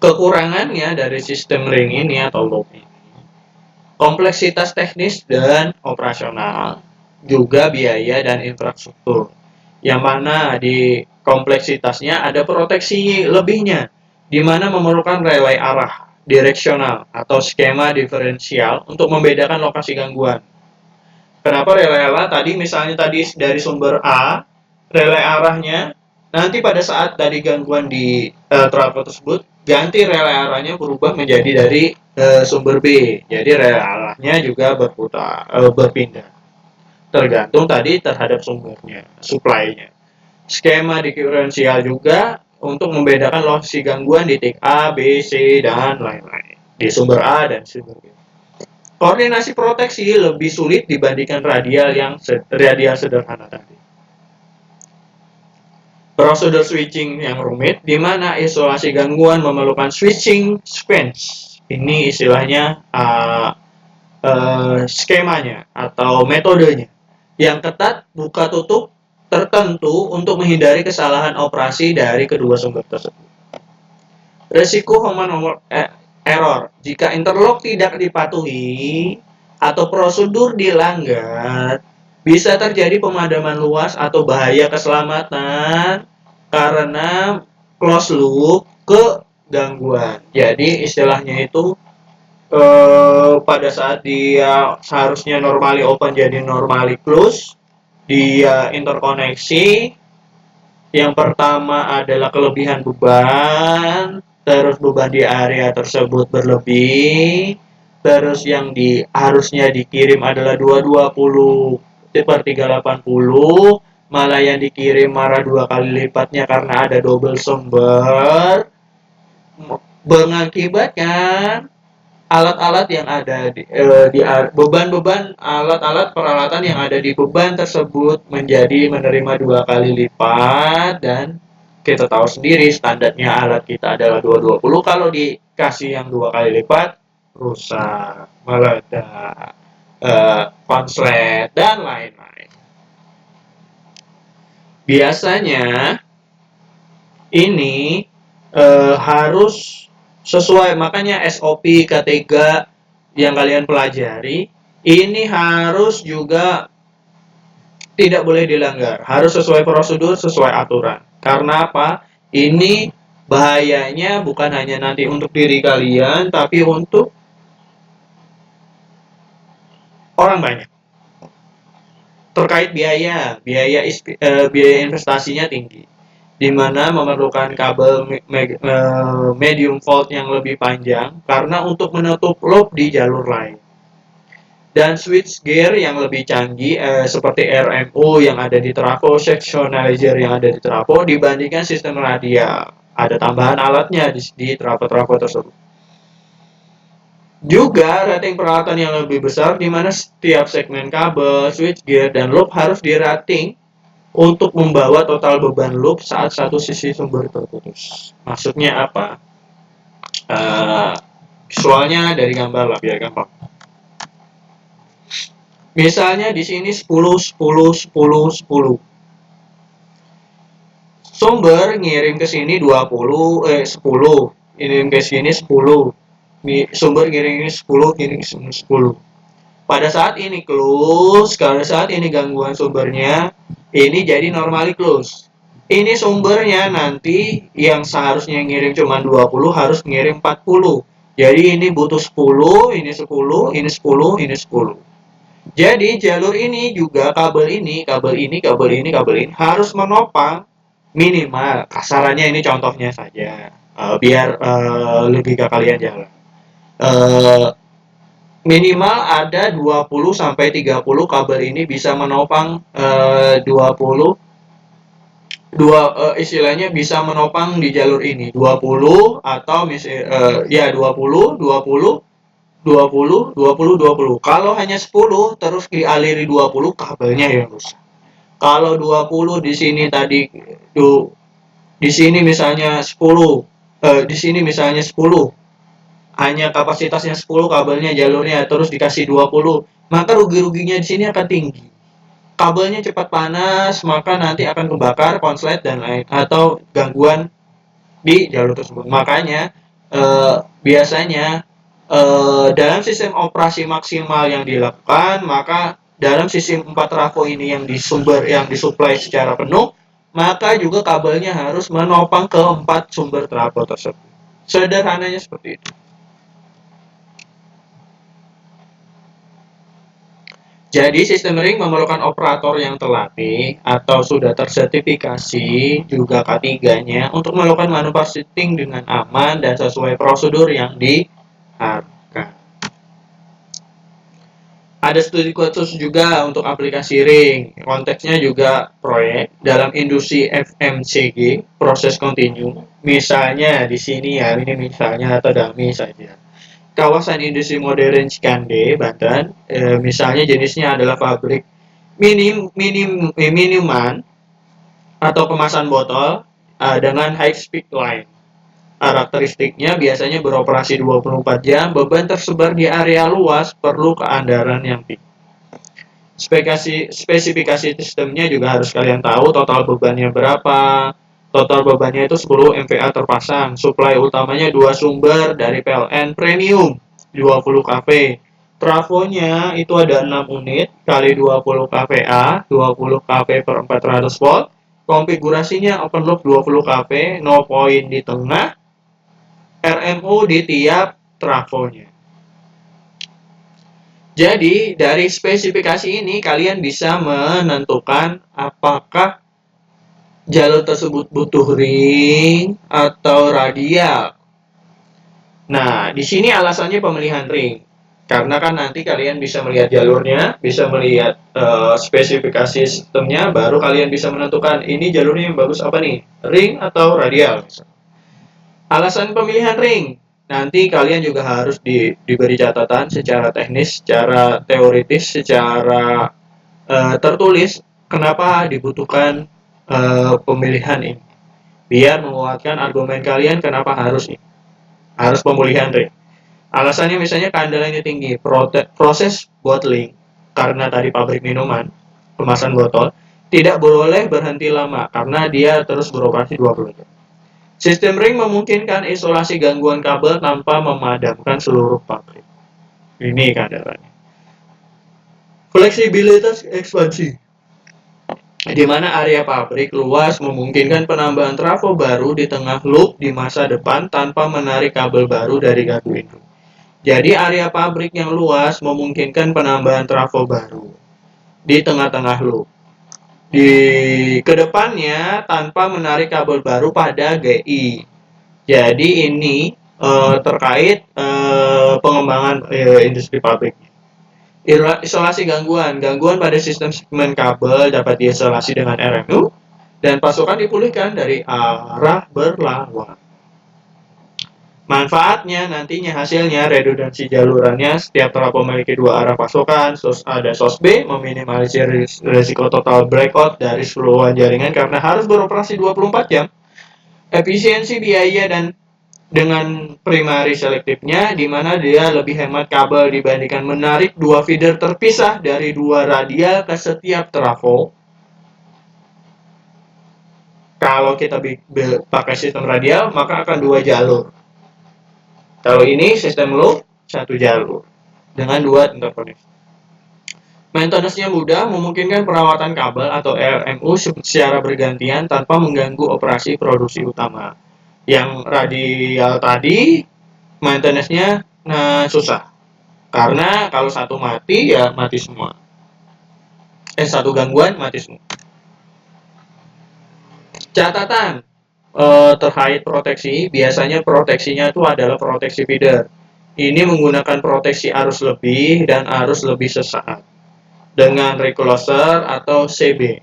Kekurangannya dari sistem ring ini atau loop ini, kompleksitas teknis dan operasional, juga biaya dan infrastruktur. Yang mana di kompleksitasnya ada proteksi lebihnya, di mana memerlukan relay arah, direksional, atau skema diferensial untuk membedakan lokasi gangguan. Kenapa relay arah? Tadi misalnya tadi dari sumber A, relay arahnya nanti pada saat tadi gangguan di trafo tersebut, ganti relay arahnya berubah menjadi dari sumber B. Jadi relay arahnya juga berpindah. Tergantung tadi terhadap sumbernya, supply-nya. Skema diferensial juga untuk membedakan lokasi gangguan di titik A, B, C, dan lain-lain. Di sumber A dan sumber B. Koordinasi proteksi lebih sulit dibandingkan radial sederhana tadi. Prosedur switching yang rumit, di mana isolasi gangguan memerlukan switching sequence. Ini istilahnya skemanya atau metodenya. Yang ketat, buka tutup tertentu untuk menghindari kesalahan operasi dari kedua sumber tersebut. Resiko human error, jika interlock tidak dipatuhi atau prosedur dilanggar, bisa terjadi pemadaman luas atau bahaya keselamatan karena close loop ke gangguan. Jadi istilahnya itu pada saat dia seharusnya normally open jadi normally close, dia interkoneksi. Yang pertama adalah kelebihan beban, terus beban di area tersebut berlebih, terus yang harusnya dikirim adalah 220 per 380, malah yang dikirim marah 2 kali lipatnya karena ada double sumber, mengakibatkan alat-alat yang ada di beban-beban alat-alat peralatan yang ada di beban tersebut menerima 2 kali lipat, dan kita tahu sendiri standarnya alat kita adalah 220. Kalau dikasih yang 2 kali lipat rusak, meledak, konslet, dan lain-lain. Biasanya ini harus sesuai, makanya SOP K3 yang kalian pelajari ini harus juga tidak boleh dilanggar, harus sesuai prosedur, sesuai aturan. Karena apa? Ini bahayanya bukan hanya nanti untuk diri kalian, tapi untuk orang banyak. Terkait biaya investasinya tinggi, di mana memerlukan kabel medium volt yang lebih panjang karena untuk menutup loop di jalur lain. Dan switch gear yang lebih canggih seperti RMU yang ada di trafo, sectionalizer yang ada di trafo dibandingkan sistem radial. Ada tambahan alatnya di trafo-trafo tersebut. Juga rating peralatan yang lebih besar di mana setiap segmen kabel, switchgear, dan loop harus dirating untuk membawa total beban loop saat satu sisi sumber terputus. Maksudnya apa? Visualnya dari gambar lah biar gampang. Misalnya di sini 10, 10, 10, 10. Sumber ngirim ke sini 10, ngirim ke sini 10. Sumber ngirim ini 10, ngirim ke sini 10. Pada saat ini close, kalau saat ini gangguan sumbernya, ini jadi normally close. Ini sumbernya nanti yang seharusnya ngirim cuma 20 harus ngirim 40. Jadi ini butuh 10, ini 10, ini 10, ini 10. Jadi jalur ini juga kabel ini harus menopang minimal. Kasarannya ini contohnya saja, biar lebih ke kalian jalan. Minimal ada 20 sampai 30 kabel ini bisa menopang 20 istilahnya bisa menopang di jalur ini 20 atau ya 20 20 20 20 20. Kalau hanya 10 terus dialiri 20 kabelnya yang rusak. Kalau 20 di sini tadi di sini misalnya 10 di sini misalnya 10 hanya kapasitasnya 10 kabelnya jalurnya terus dikasih 20, maka rugi-ruginya di sini akan tinggi. Kabelnya cepat panas, maka nanti akan kebakar konslet dan lain atau gangguan di jalur tersebut. Makanya biasanya dalam sistem operasi maksimal yang dilakukan, maka dalam sistem 4 trafo ini yang disuplai secara penuh, maka juga kabelnya harus menopang ke 4 sumber trafo tersebut. Sederhananya seperti itu. Jadi sistem ring memerlukan operator yang terlatih atau sudah tersertifikasi juga K3-nya untuk melakukan manuver setting dengan aman dan sesuai prosedur yang diharapkan. Ada studi khusus juga untuk aplikasi ring. Konteksnya juga proyek dalam industri FMCG, proses kontinu. Misalnya di sini ya, ini misalnya atau dummy saja. Kawasan industri modern Cikande, Banten, misalnya jenisnya adalah pabrik minuman atau kemasan botol dengan high speed line. Karakteristiknya biasanya beroperasi 24 jam, beban tersebar di area luas, perlu keandalan yang tinggi. Spesifikasi sistemnya juga harus kalian tahu total bebannya berapa. Total bebannya itu 10 MVA terpasang. Suplai utamanya 2 sumber dari PLN premium 20 kV. Trafonya itu ada 6 unit kali 20 kVA, 20 kV per 400 volt. Konfigurasinya open loop 20 kV, no point di tengah, RMU di tiap trafonya. Jadi dari spesifikasi ini kalian bisa menentukan apakah jalur tersebut butuh ring atau radial. Nah, di sini alasannya pemilihan ring. Karena kan nanti kalian bisa melihat jalurnya, bisa melihat spesifikasi sistemnya, baru kalian bisa menentukan ini jalurnya yang bagus apa nih, ring atau radial. Alasan pemilihan ring, nanti kalian juga harus diberi catatan secara teknis, secara teoritis, secara tertulis kenapa dibutuhkan pemilihan ini. Biar menguatkan argumen kalian kenapa harus pemulihan ring. Alasannya misalnya keandalannya tinggi, proses bottling karena tadi pabrik minuman, kemasan botol, tidak boleh berhenti lama karena dia terus beroperasi 20 jam. Sistem ring memungkinkan isolasi gangguan kabel tanpa memadamkan seluruh pabrik. Ini keandalannya. Fleksibilitas ekspansi, di mana area pabrik luas memungkinkan penambahan trafo baru di tengah loop di masa depan tanpa menarik kabel baru dari gardu induk. Jadi area pabrik yang luas memungkinkan penambahan trafo baru. di tengah-tengah loop. Di kedepannya tanpa menarik kabel baru pada GI. Jadi ini terkait pengembangan industri pabrik. Isolasi gangguan. Gangguan pada sistem segmen kabel dapat diisolasi dengan RMU dan pasokan dipulihkan dari arah berlawanan. Manfaatnya nantinya hasilnya redundansi jalurannya, setiap trafo memiliki dua arah pasokan, A dan source B, meminimalisir risiko total breakout dari seluruh jaringan karena harus beroperasi 24 jam. Efisiensi biaya dan dengan primary selektifnya, di mana dia lebih hemat kabel dibandingkan menarik dua feeder terpisah dari dua radial ke setiap trafo. Kalau kita pakai sistem radial, maka akan dua jalur. Kalau ini sistem loop, satu jalur dengan dua interkoneksi. Maintenance-nya mudah, memungkinkan perawatan kabel atau RMU secara bergantian tanpa mengganggu operasi produksi utama. Yang radial tadi, maintenance-nya susah. Karena kalau satu mati, ya mati semua. Satu gangguan, mati semua. Catatan terkait proteksi, biasanya proteksinya itu adalah proteksi feeder. Ini menggunakan proteksi arus lebih dan arus lebih sesaat dengan recloser atau CB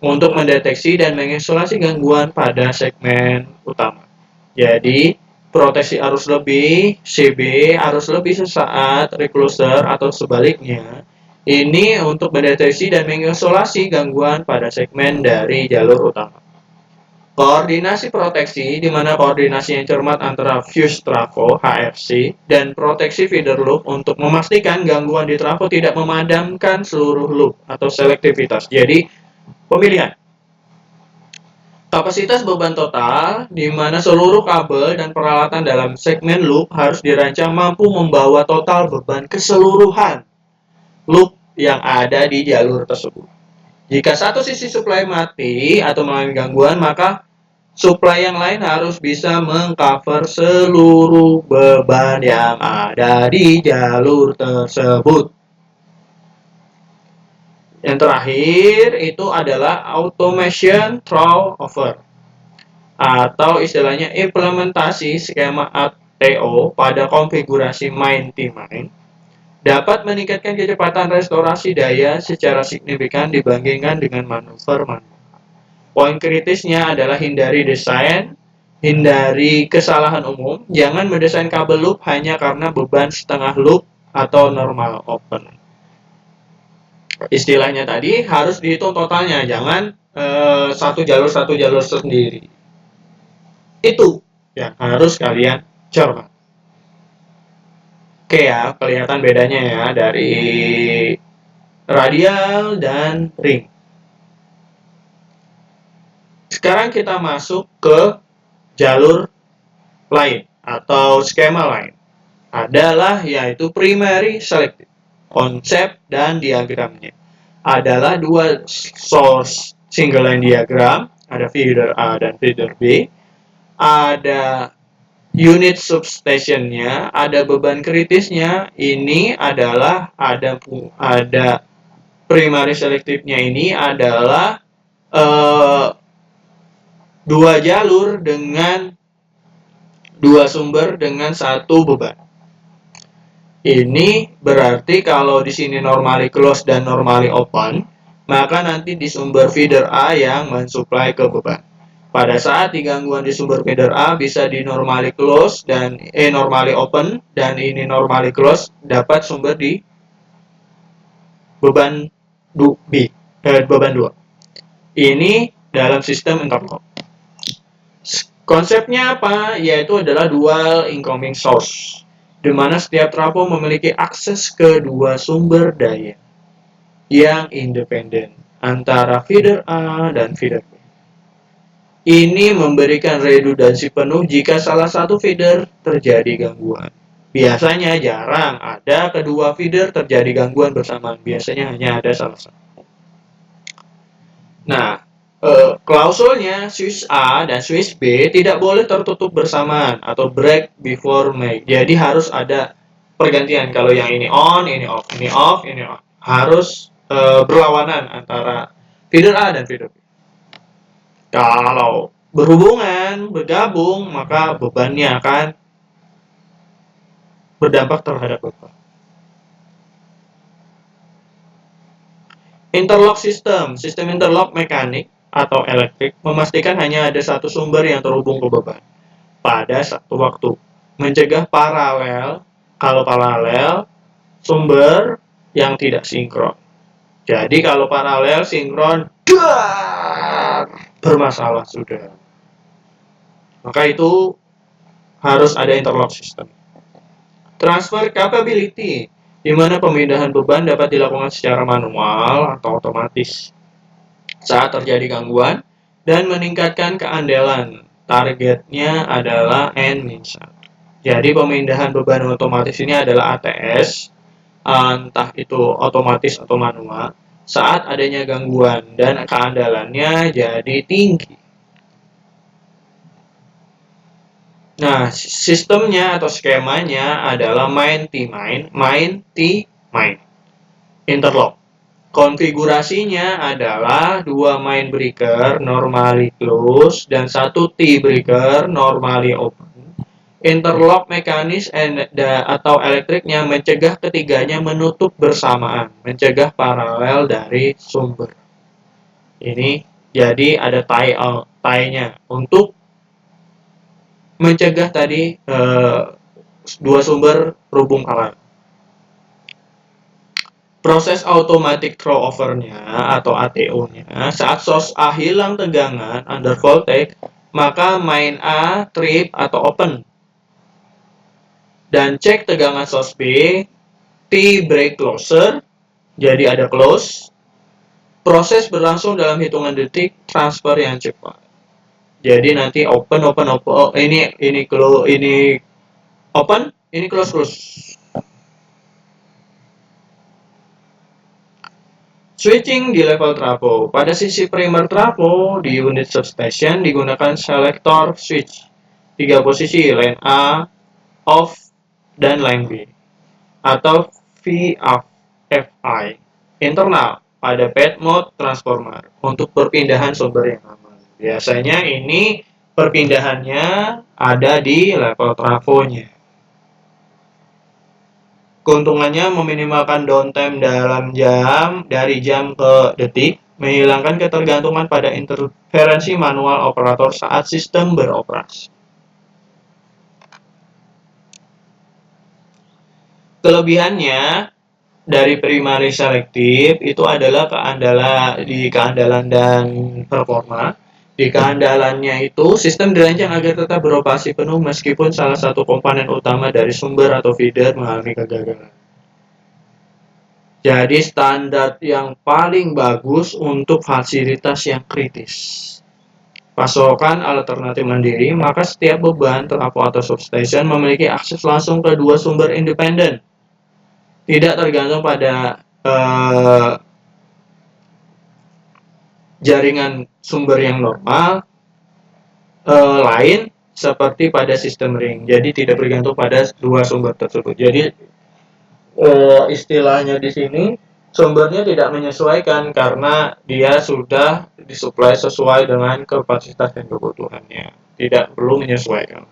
untuk mendeteksi dan mengisolasi gangguan pada segmen utama. Jadi, proteksi arus lebih, CB, arus lebih sesaat, recloser atau sebaliknya, ini untuk mendeteksi dan mengisolasi gangguan pada segmen dari jalur utama. Koordinasi proteksi, di mana koordinasi yang cermat antara fuse trafo (HFC) dan proteksi feeder loop untuk memastikan gangguan di trafo tidak memadamkan seluruh loop atau selektivitas. Jadi, pemilihan kapasitas beban total, di mana seluruh kabel dan peralatan dalam segmen loop harus dirancang mampu membawa total beban keseluruhan loop yang ada di jalur tersebut. Jika satu sisi suplai mati atau mengalami gangguan, maka suplai yang lain harus bisa mengcover seluruh beban yang ada di jalur tersebut. Yang terakhir itu adalah automation throwover atau istilahnya implementasi skema ATO pada konfigurasi main-to-main dapat meningkatkan kecepatan restorasi daya secara signifikan dibandingkan dengan manuver manual. Poin kritisnya adalah hindari kesalahan umum, jangan mendesain kabel loop hanya karena beban setengah loop atau normal open. Istilahnya tadi harus dihitung totalnya, jangan satu jalur sendiri. Itu yang harus kalian cermati. Oke ya, kelihatan bedanya ya dari radial dan ring. Sekarang kita masuk ke jalur lain atau skema lain. Adalah yaitu primary selective. Konsep dan diagramnya adalah dua source single line diagram, ada feeder A dan feeder B, ada unit substationnya, ada beban kritisnya. Ini adalah ada primary selektifnya, ini adalah dua jalur dengan dua sumber dengan satu beban. Ini berarti kalau di sini normally close dan normally open, maka nanti di sumber feeder A yang mensuplai ke beban. Pada saat di gangguan di sumber feeder A bisa di normally close dan normally open, dan ini normally close dapat sumber di beban beban 2. Ini dalam sistem interlock. Konsepnya apa? Yaitu adalah dual incoming source, di mana setiap trafo memiliki akses ke dua sumber daya yang independen antara feeder A dan feeder B. Ini memberikan redundansi penuh jika salah satu feeder terjadi gangguan. Biasanya jarang ada kedua feeder terjadi gangguan bersamaan, biasanya hanya ada salah satu. Nah, klausulnya switch A dan switch B tidak boleh tertutup bersamaan atau break before make. Jadi harus ada pergantian. Kalau yang ini on, ini off, ini off, ini on. Harus berlawanan antara feeder A dan feeder B. Kalau berhubungan, bergabung, maka bebannya akan berdampak terhadap beban. Interlock system, sistem interlock mekanik atau elektrik memastikan hanya ada satu sumber yang terhubung ke beban pada satu waktu, mencegah paralel. Kalau paralel, sumber yang tidak sinkron. Jadi kalau paralel, sinkron, bermasalah sudah. Maka itu harus ada interlock system. Transfer capability, di mana pemindahan beban dapat dilakukan secara manual atau otomatis saat terjadi gangguan dan meningkatkan keandalan. Targetnya adalah N-1. Jadi pemindahan beban otomatis ini adalah ATS, entah itu otomatis atau manual, saat adanya gangguan dan keandalannya jadi tinggi. Nah, sistemnya atau skemanya adalah main interlock. Konfigurasinya adalah 2 main breaker normally closed dan 1 T breaker normally open. Interlock mekanis atau elektriknya mencegah ketiganya menutup bersamaan, mencegah paralel dari sumber. Ini jadi ada tie-nya untuk mencegah tadi dua sumber terhubung paralel. Proses automatic throw-over-nya atau ATO-nya, saat source A hilang tegangan under voltage, maka main A trip atau open. Dan cek tegangan source B, T break closer, jadi ada close. Proses berlangsung dalam hitungan detik, transfer yang cepat. Jadi nanti open, ini close, ini open, ini close. Switching di level trafo. Pada sisi primer trafo di unit substation digunakan selector switch. 3 posisi, line A, off, dan line B. Atau VFI. Internal pada pad mode transformer untuk perpindahan sumber yang aman. Biasanya ini perpindahannya ada di level trafonya. Keuntungannya meminimalkan downtime dalam dari jam ke detik, menghilangkan ketergantungan pada interferensi manual operator saat sistem beroperasi. Kelebihannya dari primary selektif itu adalah keandalan dan performa. Di keandalannya itu, sistem dirancang agar tetap beroperasi penuh meskipun salah satu komponen utama dari sumber atau feeder mengalami kegagalan. Jadi standar yang paling bagus untuk fasilitas yang kritis. Pasokan alternatif mandiri, maka setiap beban trafo atau substation memiliki akses langsung ke dua sumber independen. Tidak tergantung pada jaringan sumber yang normal lain seperti pada sistem ring. Jadi tidak bergantung pada dua sumber tersebut. Jadi istilahnya di sini sumbernya tidak menyesuaikan karena dia sudah disuplai sesuai dengan kapasitas dan kebutuhannya. Tidak perlu menyesuaikan.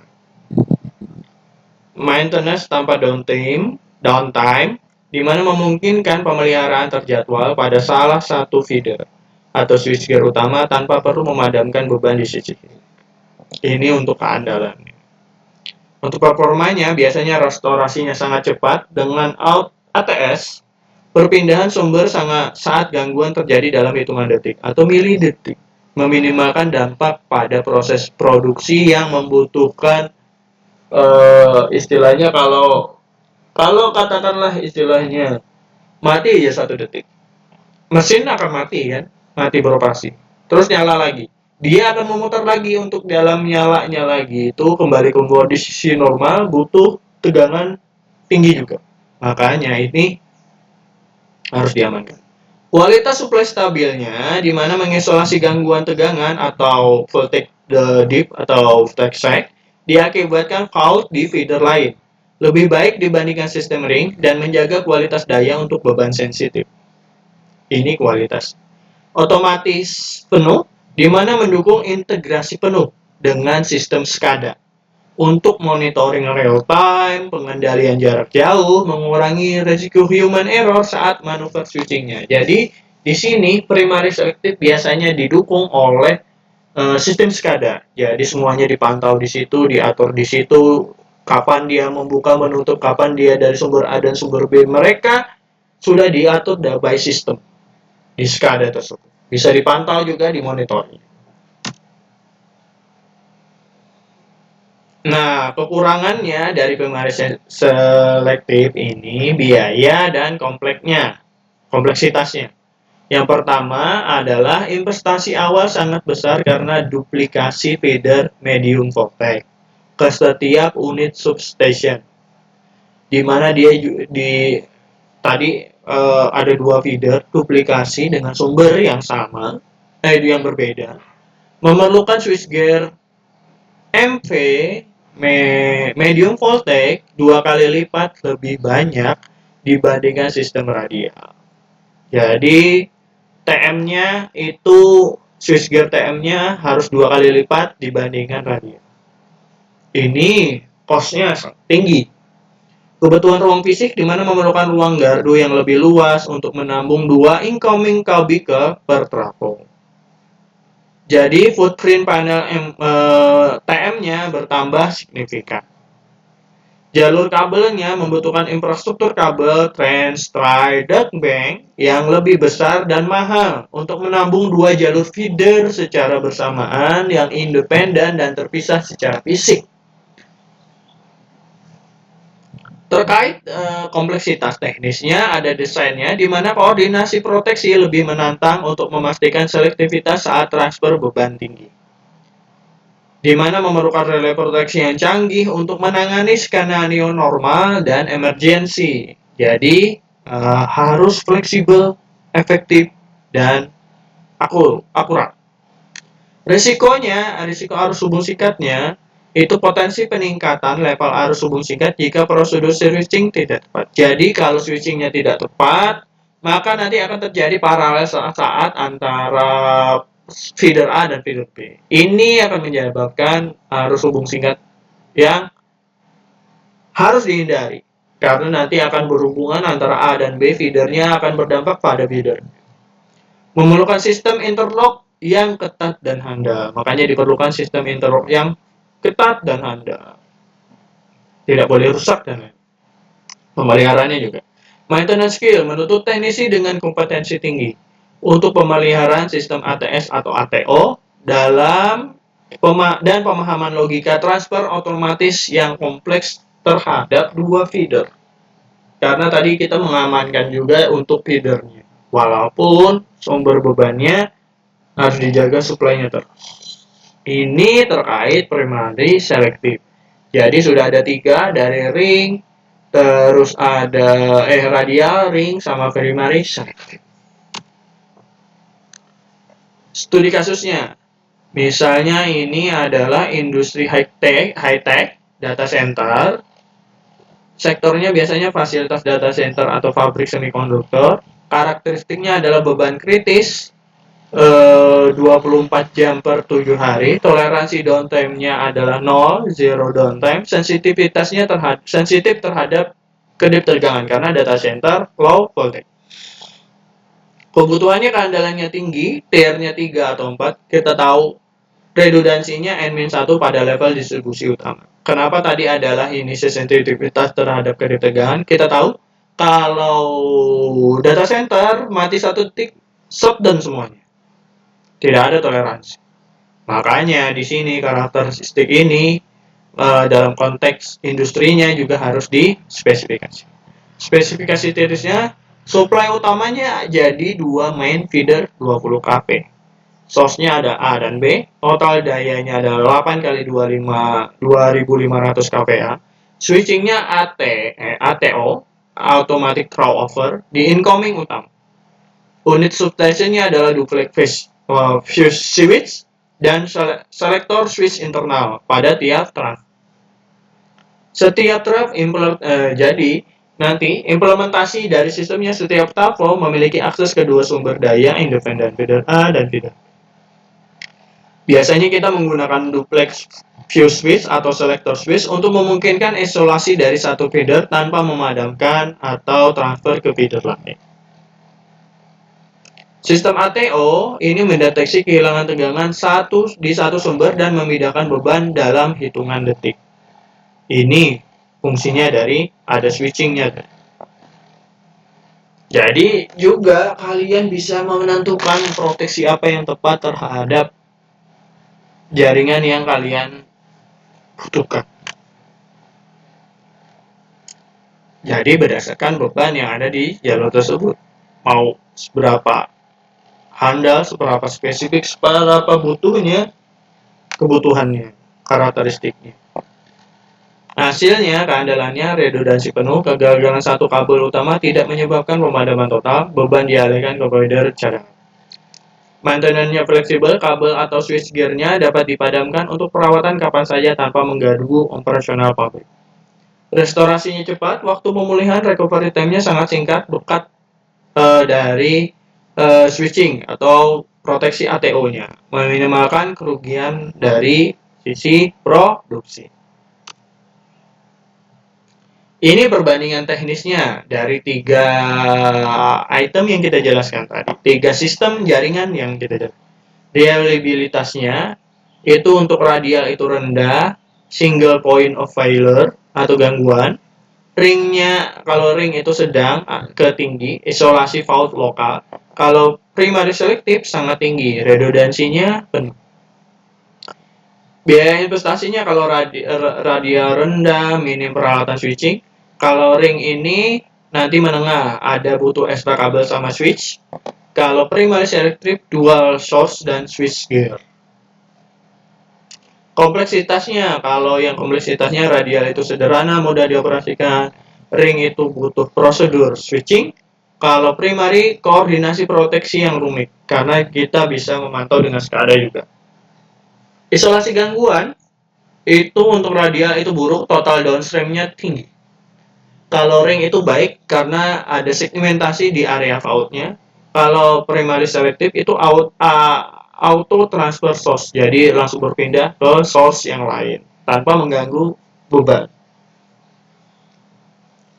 Maintenance tanpa downtime, di mana memungkinkan pemeliharaan terjadwal pada salah satu feeder atau switchgear utama tanpa perlu memadamkan beban di sisi kiri. Ini untuk keandalannya. Untuk performanya, biasanya restorasinya sangat cepat dengan ATS. Perpindahan sumber saat gangguan terjadi dalam hitungan detik atau milidetik, meminimalkan dampak pada proses produksi yang membutuhkan istilahnya kalau katakanlah istilahnya mati aja 1 detik, mesin akan mati kan, mati beroperasi, terus nyala lagi, dia akan memutar lagi untuk dalam nyalanya lagi itu kembali ke kondisi normal, butuh tegangan tinggi juga. Makanya ini harus diamankan. Kualitas suplai stabilnya di mana mengisolasi gangguan tegangan atau voltage dip atau voltage sag diakibatkan fault di feeder lain. Lebih baik dibandingkan sistem ring dan menjaga kualitas daya untuk beban sensitif. Ini kualitas. Otomatis penuh, di mana mendukung integrasi penuh dengan sistem SCADA untuk monitoring real time, pengendalian jarak jauh, mengurangi risiko human error saat manuver switchingnya. Jadi di sini primary selective biasanya didukung oleh sistem SCADA. Jadi semuanya dipantau di situ, diatur di situ, kapan dia membuka, menutup, kapan dia dari sumber A dan sumber B. Mereka sudah diatur by system di SCADA tersebut. Bisa dipantau juga, dimonitor. Nah, kekurangannya dari pemeriksaan selektif ini biaya dan kompleksitasnya. Yang pertama adalah investasi awal sangat besar karena duplikasi feeder medium voltage ke setiap unit substation. Di mana dia di tadi ada dua feeder duplikasi dengan sumber yang sama, yang berbeda, memerlukan switchgear MV medium voltage 2 kali lipat lebih banyak dibandingkan sistem radial. Jadi TM-nya itu switchgear TM-nya harus 2 kali lipat dibandingkan radial. Ini cost-nya tinggi. Kebutuhan ruang fisik di mana memerlukan ruang gardu yang lebih luas untuk menampung 2 incoming kubike per trafo. Jadi footprint panel TM-nya bertambah signifikan. Jalur kabelnya membutuhkan infrastruktur kabel trans, tri, duct bank yang lebih besar dan mahal untuk menampung 2 jalur feeder secara bersamaan yang independen dan terpisah secara fisik. Terkait kompleksitas teknisnya, ada desainnya di mana koordinasi proteksi lebih menantang untuk memastikan selektivitas saat transfer beban tinggi. Di mana memerlukan relay proteksi yang canggih untuk menangani skenario normal dan emergensi. Jadi, harus fleksibel, efektif, dan akurat. Risiko arus hubung singkatnya, itu potensi peningkatan level arus hubung singkat jika prosedur switching tidak tepat. Jadi kalau switchingnya tidak tepat, maka nanti akan terjadi paralel saat antara feeder A dan feeder B. Ini akan menyebabkan arus hubung singkat yang harus dihindari, karena nanti akan berhubungan antara A dan B, feedernya akan berdampak pada feeder. Memerlukan sistem interlock yang ketat dan handal. Makanya diperlukan sistem interlock yang ketat dan handal. Tidak boleh rusak dan lain. Pemeliharaannya juga. Maintenance skill menuntut teknisi dengan kompetensi tinggi untuk pemeliharaan sistem ATS atau ATO dan pemahaman logika transfer otomatis yang kompleks terhadap 2 feeder. Karena tadi kita mengamankan juga untuk feedernya. Walaupun sumber bebannya harus dijaga suplainya terus. Ini terkait primary selective. Jadi sudah ada 3 dari ring, terus ada radial, ring, sama primary selective. Studi kasusnya, misalnya ini adalah industri high-tech data center. Sektornya biasanya fasilitas data center atau pabrik semikonduktor. Karakteristiknya adalah beban kritis 24 jam per 7 hari, toleransi downtime-nya adalah 0, zero downtime, sensitif terhadap kedip tegangan karena data center low voltage. Kebutuhannya keandalannya tinggi, TR-nya 3 atau 4, kita tahu redundansinya N-1 pada level distribusi utama. Kenapa tadi adalah ini sensitivitas terhadap kedip tegangan? Kita tahu kalau data center mati satu titik, shutdown semuanya. Tidak ada toleransi. Makanya di sini karakteristik ini dalam konteks industrinya juga harus dispesifikasi. Spesifikasi tirisnya, supply utamanya jadi 2 main feeder 20 kV. Source-nya ada A dan B, total dayanya adalah 8 kali 2500 kVA. Switchingnya ATO, automatic crossover, di incoming utama. Unit substationnya adalah duplex fuse switch dan selektor switch internal pada tiap traf. Setiap traf jadi Nanti, implementasi dari sistemnya setiap tahap flow memiliki akses kedua sumber daya independen, feeder A dan feeder B. Biasanya kita menggunakan duplex fuse switch atau selector switch untuk memungkinkan isolasi dari satu feeder tanpa memadamkan atau transfer ke feeder lain. Sistem ATO ini mendeteksi kehilangan tegangan di satu sumber dan memindahkan beban dalam hitungan detik. Ini fungsinya dari ada switchingnya. Jadi juga kalian bisa menentukan proteksi apa yang tepat terhadap jaringan yang kalian butuhkan. Jadi berdasarkan beban yang ada di jalur tersebut, mau seberapa handal, seberapa spesifik, seberapa butuhnya, kebutuhannya, karakteristiknya. Hasilnya, keandalannya redundansi penuh, kegagalan satu kabel utama tidak menyebabkan pemadaman total, beban dialihkan ke provider cadangan. Maintenance-nya fleksibel, kabel atau switchgear-nya dapat dipadamkan untuk perawatan kapan saja tanpa mengganggu operasional pabrik. Restorasinya cepat, waktu pemulihan recovery time-nya sangat singkat, berkat dari switching atau proteksi ATO-nya, meminimalkan kerugian dari sisi produksi. Ini perbandingan teknisnya dari 3 item yang kita jelaskan tadi, 3 sistem jaringan yang kita jelaskan. Reliabilitasnya itu untuk radial itu rendah, single point of failure atau gangguan. Ringnya, kalau ring itu sedang ke tinggi, isolasi fault lokal. Kalau primary selective sangat tinggi, redundansinya penuh. Biaya investasinya kalau radial rendah, minim peralatan switching. Kalau ring ini nanti menengah, ada butuh extra kabel sama switch. Kalau primary selective, dual source dan switch gear. Kompleksitasnya, kalau yang kompleksitasnya radial itu sederhana, mudah dioperasikan. Ring itu butuh prosedur switching. Kalau primary, koordinasi proteksi yang rumit, karena kita bisa memantau dengan SCADA juga. Isolasi gangguan, itu untuk radial itu buruk, total downstream-nya tinggi. Kalau ring itu baik, karena ada segmentasi di area fault-nya. Kalau primary selective itu auto transfer source, jadi langsung berpindah ke source yang lain tanpa mengganggu beban.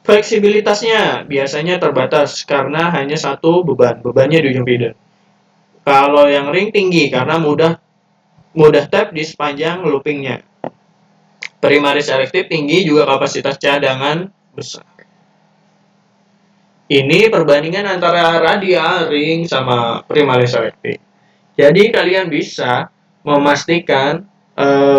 Fleksibilitasnya biasanya terbatas karena hanya satu bebannya di ujung feeder. Kalau yang ring tinggi karena mudah tap di sepanjang loopingnya. Primary selective tinggi juga kapasitas cadangan besar. Ini perbandingan antara radial, ring, sama primary selective. Jadi kalian bisa memastikan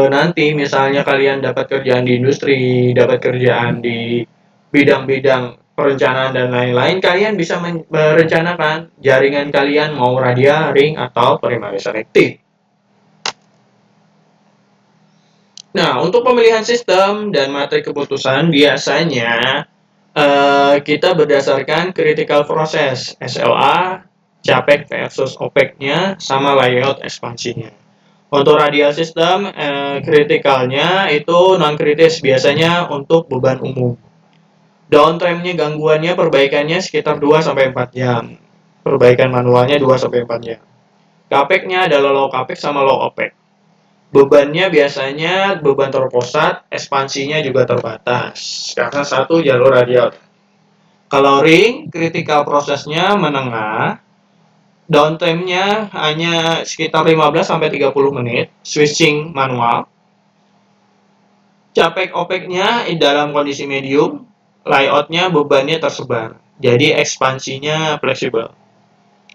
nanti misalnya kalian dapat kerjaan di industri, dapat kerjaan di bidang-bidang perencanaan dan lain-lain, kalian bisa merencanakan jaringan kalian mau radial, ring, atau primary selective. Nah, untuk pemilihan sistem dan materi keputusan biasanya kita berdasarkan critical process, SLA, CAPEK versus OPEC-nya, sama layout ekspansinya. Untuk radial system, kritikalnya itu non-kritis, biasanya untuk beban umum. Downtime-nya, gangguannya, perbaikannya sekitar 2-4 jam. Perbaikan manualnya 2-4 jam. CAPEK-nya adalah low CAPEK sama low OPEC. Bebannya biasanya beban terpusat, ekspansinya juga terbatas, karena satu jalur radial. Kalau ring, critical prosesnya menengah, downtime-nya hanya sekitar 15-30 menit, switching manual. Capek OPEC-nya dalam kondisi medium, layout-nya bebannya tersebar, jadi ekspansinya fleksibel.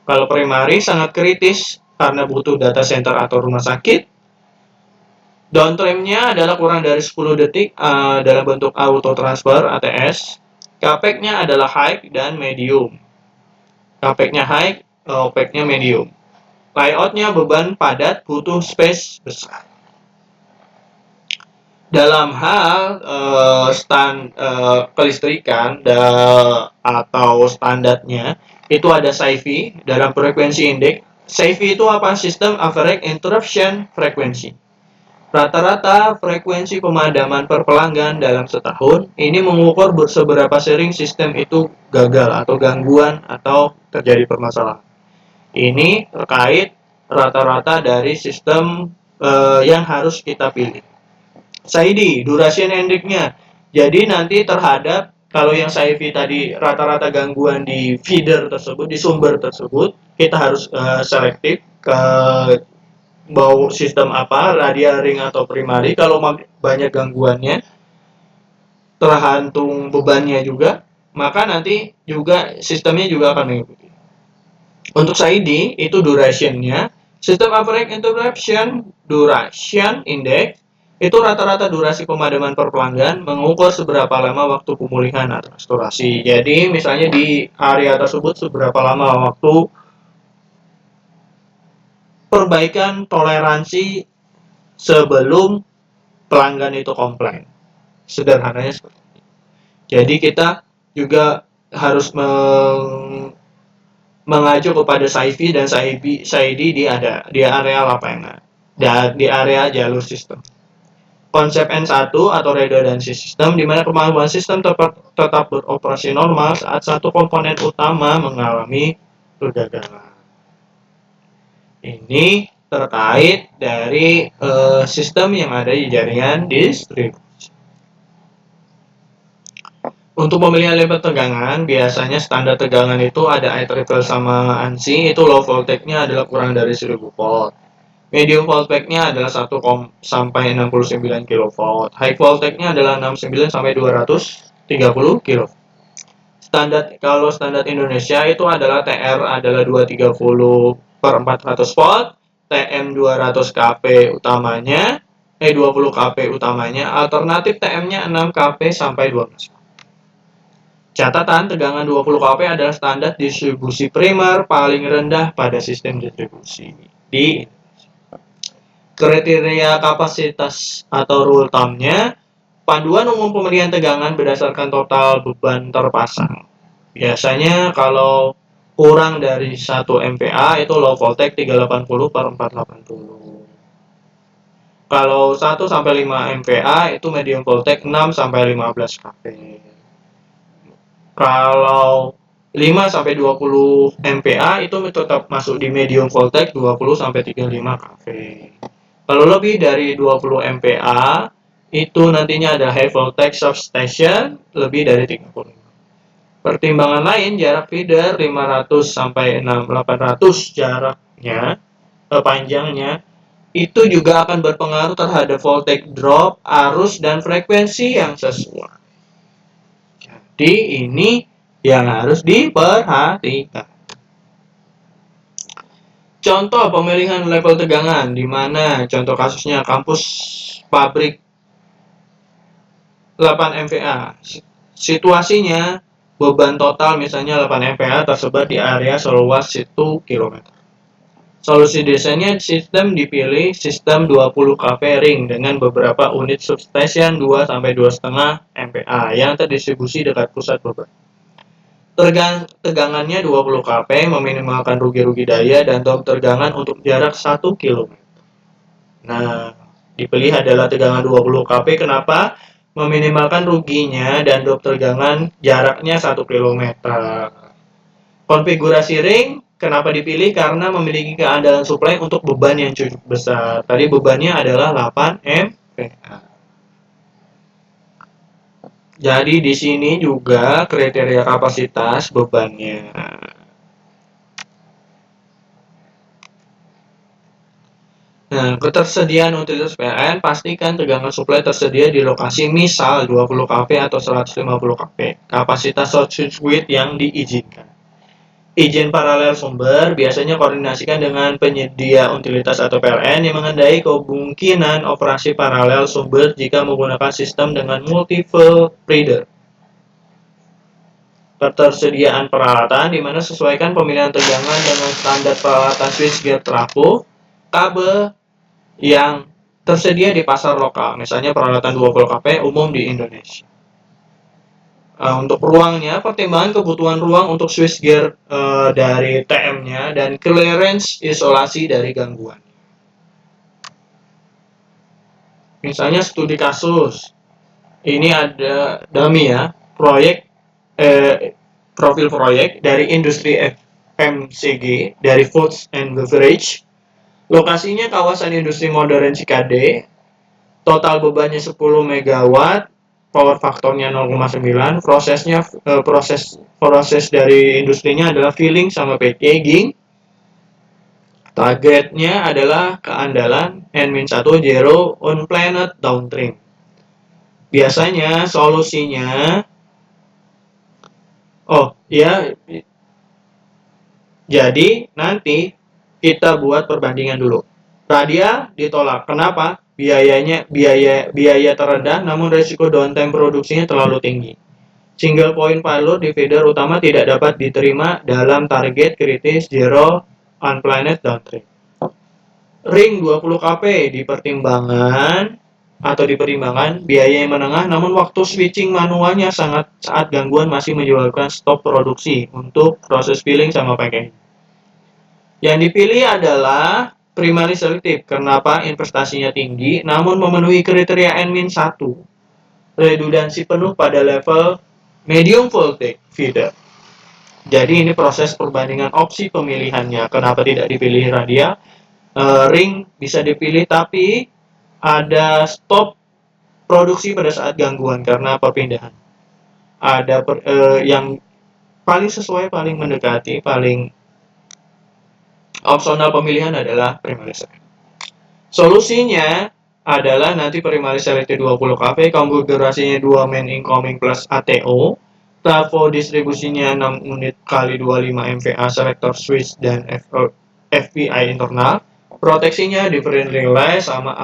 Kalau primary sangat kritis karena butuh data center atau rumah sakit. Downtime-nya adalah kurang dari 10 detik dalam bentuk auto transfer ATS. CAPEK-nya adalah high dan medium. CAPEK-nya high, OPEC-nya medium. Layout-nya beban padat, butuh space besar. Dalam hal kelistrikan atau standarnya, itu ada SAIFI dalam frekuensi index. SAIFI itu apa? System Average Interruption Frequency. Rata-rata frekuensi pemadaman per pelanggan dalam setahun ini mengukur seberapa sering sistem itu gagal atau gangguan atau terjadi permasalahan. Ini terkait rata-rata dari sistem yang harus kita pilih. SAIDI, duration ending-nya. Jadi nanti terhadap kalau yang SAIFI tadi rata-rata gangguan di feeder tersebut, di sumber tersebut, kita harus selektif ke mau sistem apa, radial, ring atau primary. Kalau banyak gangguannya, tergantung bebannya juga, maka nanti juga sistemnya juga akan mengikuti. Untuk SAIDI itu duration-nya, sistem average interruption duration index itu rata-rata durasi pemadaman per pelanggan mengukur seberapa lama waktu pemulihan atau restorasi. Jadi misalnya di area tersebut seberapa lama waktu perbaikan toleransi sebelum pelanggan itu komplain. Sederhananya seperti itu. Jadi kita juga harus mengacu kepada SAIFI dan SAIDI di area lapangan dan di area jalur sistem. Konsep N1 atau redundancy sistem di mana kemampuan sistem tetap beroperasi normal saat satu komponen utama mengalami kegagalan. Ini terkait dari sistem yang ada di jaringan distribusi. Untuk pemilihan level tegangan, biasanya standar tegangan itu ada IEEE sama ANSI, itu low voltage-nya adalah kurang dari 1000 volt. Medium voltage-nya adalah 1 sampai 69 kV. High voltage-nya adalah 69 sampai 230 kV. Kalau standar Indonesia itu adalah TR adalah 230 per 400 volt, TM 200 kP utamanya, 20 kP utamanya, alternatif TM-nya 6 kP sampai 12 kP. Catatan, tegangan 20 kP adalah standar distribusi primer paling rendah pada sistem distribusi di Indonesia. Kriteria kapasitas atau rule thumb-nya, panduan umum pemilihan tegangan berdasarkan total beban terpasang. Biasanya kalau kurang dari 1 MPa itu low voltage 380 per 480. Kalau 1 sampai 5 MPa itu medium voltage 6 sampai 15 kP. Kalau 5 sampai 20 MPa itu tetap masuk di medium voltage 20 sampai 35 kV. Kalau lebih dari 20 MPa itu nantinya ada high voltage substation lebih dari 35. Pertimbangan lain, jarak feeder 500 sampai 800 jaraknya, panjangnya itu juga akan berpengaruh terhadap voltage drop, arus dan frekuensi yang sesuai. Jadi ini yang harus diperhatikan. Contoh pemilihan level tegangan, di mana contoh kasusnya kampus pabrik 8 MVA. Situasinya beban total misalnya 8 MVA tersebar di area seluas 1 km. Solusi desainnya sistem dipilih sistem 20 kV ring dengan beberapa unit substation 2 sampai 2,5 MVA yang terdistribusi dekat pusat beban. Tegangannya 20 kV meminimalkan rugi-rugi daya dan top tegangan untuk jarak 1 km. Nah, dipilih adalah tegangan 20 kV. Kenapa? Meminimalkan ruginya dan top tegangan jaraknya 1 km. Konfigurasi ring kenapa dipilih? Karena memiliki keandalan suplai untuk beban yang cukup besar. Tadi bebannya adalah 8 MPa. Jadi di sini juga kriteria kapasitas bebannya. Nah, ketersediaan utilitas PLN, pastikan tegangan suplai tersedia di lokasi misal 20 kV atau 150 kV. Kapasitas short circuit yang diizinkan. Izin paralel sumber biasanya koordinasikan dengan penyedia utilitas atau PLN yang mengendai kemungkinan operasi paralel sumber jika menggunakan sistem dengan multiple feeder. Ketersediaan peralatan di mana sesuaikan pemilihan tegangan dengan standar peralatan switchgear trafo, kabel yang tersedia di pasar lokal, misalnya peralatan 20 kV umum di Indonesia. Untuk ruangnya, pertimbangan kebutuhan ruang untuk switchgear dari TM-nya dan clearance isolasi dari gangguan. Misalnya studi kasus. Ini ada dummy ya, profil proyek dari industri FMCG, dari Foods and Beverage. Lokasinya kawasan industri modern Cikade. Total bebannya 10 megawatt, power faktornya 0,9. Proses dari industrinya adalah filling sama packaging. Targetnya adalah keandalan N-1 zero on planet downstream. Biasanya solusinya, jadi nanti kita buat perbandingan dulu. Radia ditolak. Kenapa? Biaya terendah, namun resiko downtime produksinya terlalu tinggi. Single point failure di feeder utama tidak dapat diterima dalam target kritis zero unplanned downstream. Ring 20 kp dipertimbangkan biaya yang menengah, namun waktu switching manualnya saat gangguan masih menyebabkan stop produksi untuk proses filling sama packaging. Yang dipilih adalah primary selective. Kenapa? Investasinya tinggi, namun memenuhi kriteria N-1. Redundansi penuh pada level medium voltage feeder. Jadi ini proses perbandingan opsi pemilihannya. Kenapa tidak dipilih Radia? Ring bisa dipilih, tapi ada stop produksi pada saat gangguan karena perpindahan. Ada yang paling sesuai, paling mendekati, paling opsional pemilihan adalah primary selective. Solusinya adalah nanti primary selective 20 kV, konfigurasinya 2 main incoming plus ATO, trafo distribusinya 6 unit kali 25 MVA selector switch dan FPI internal, proteksinya different relay sama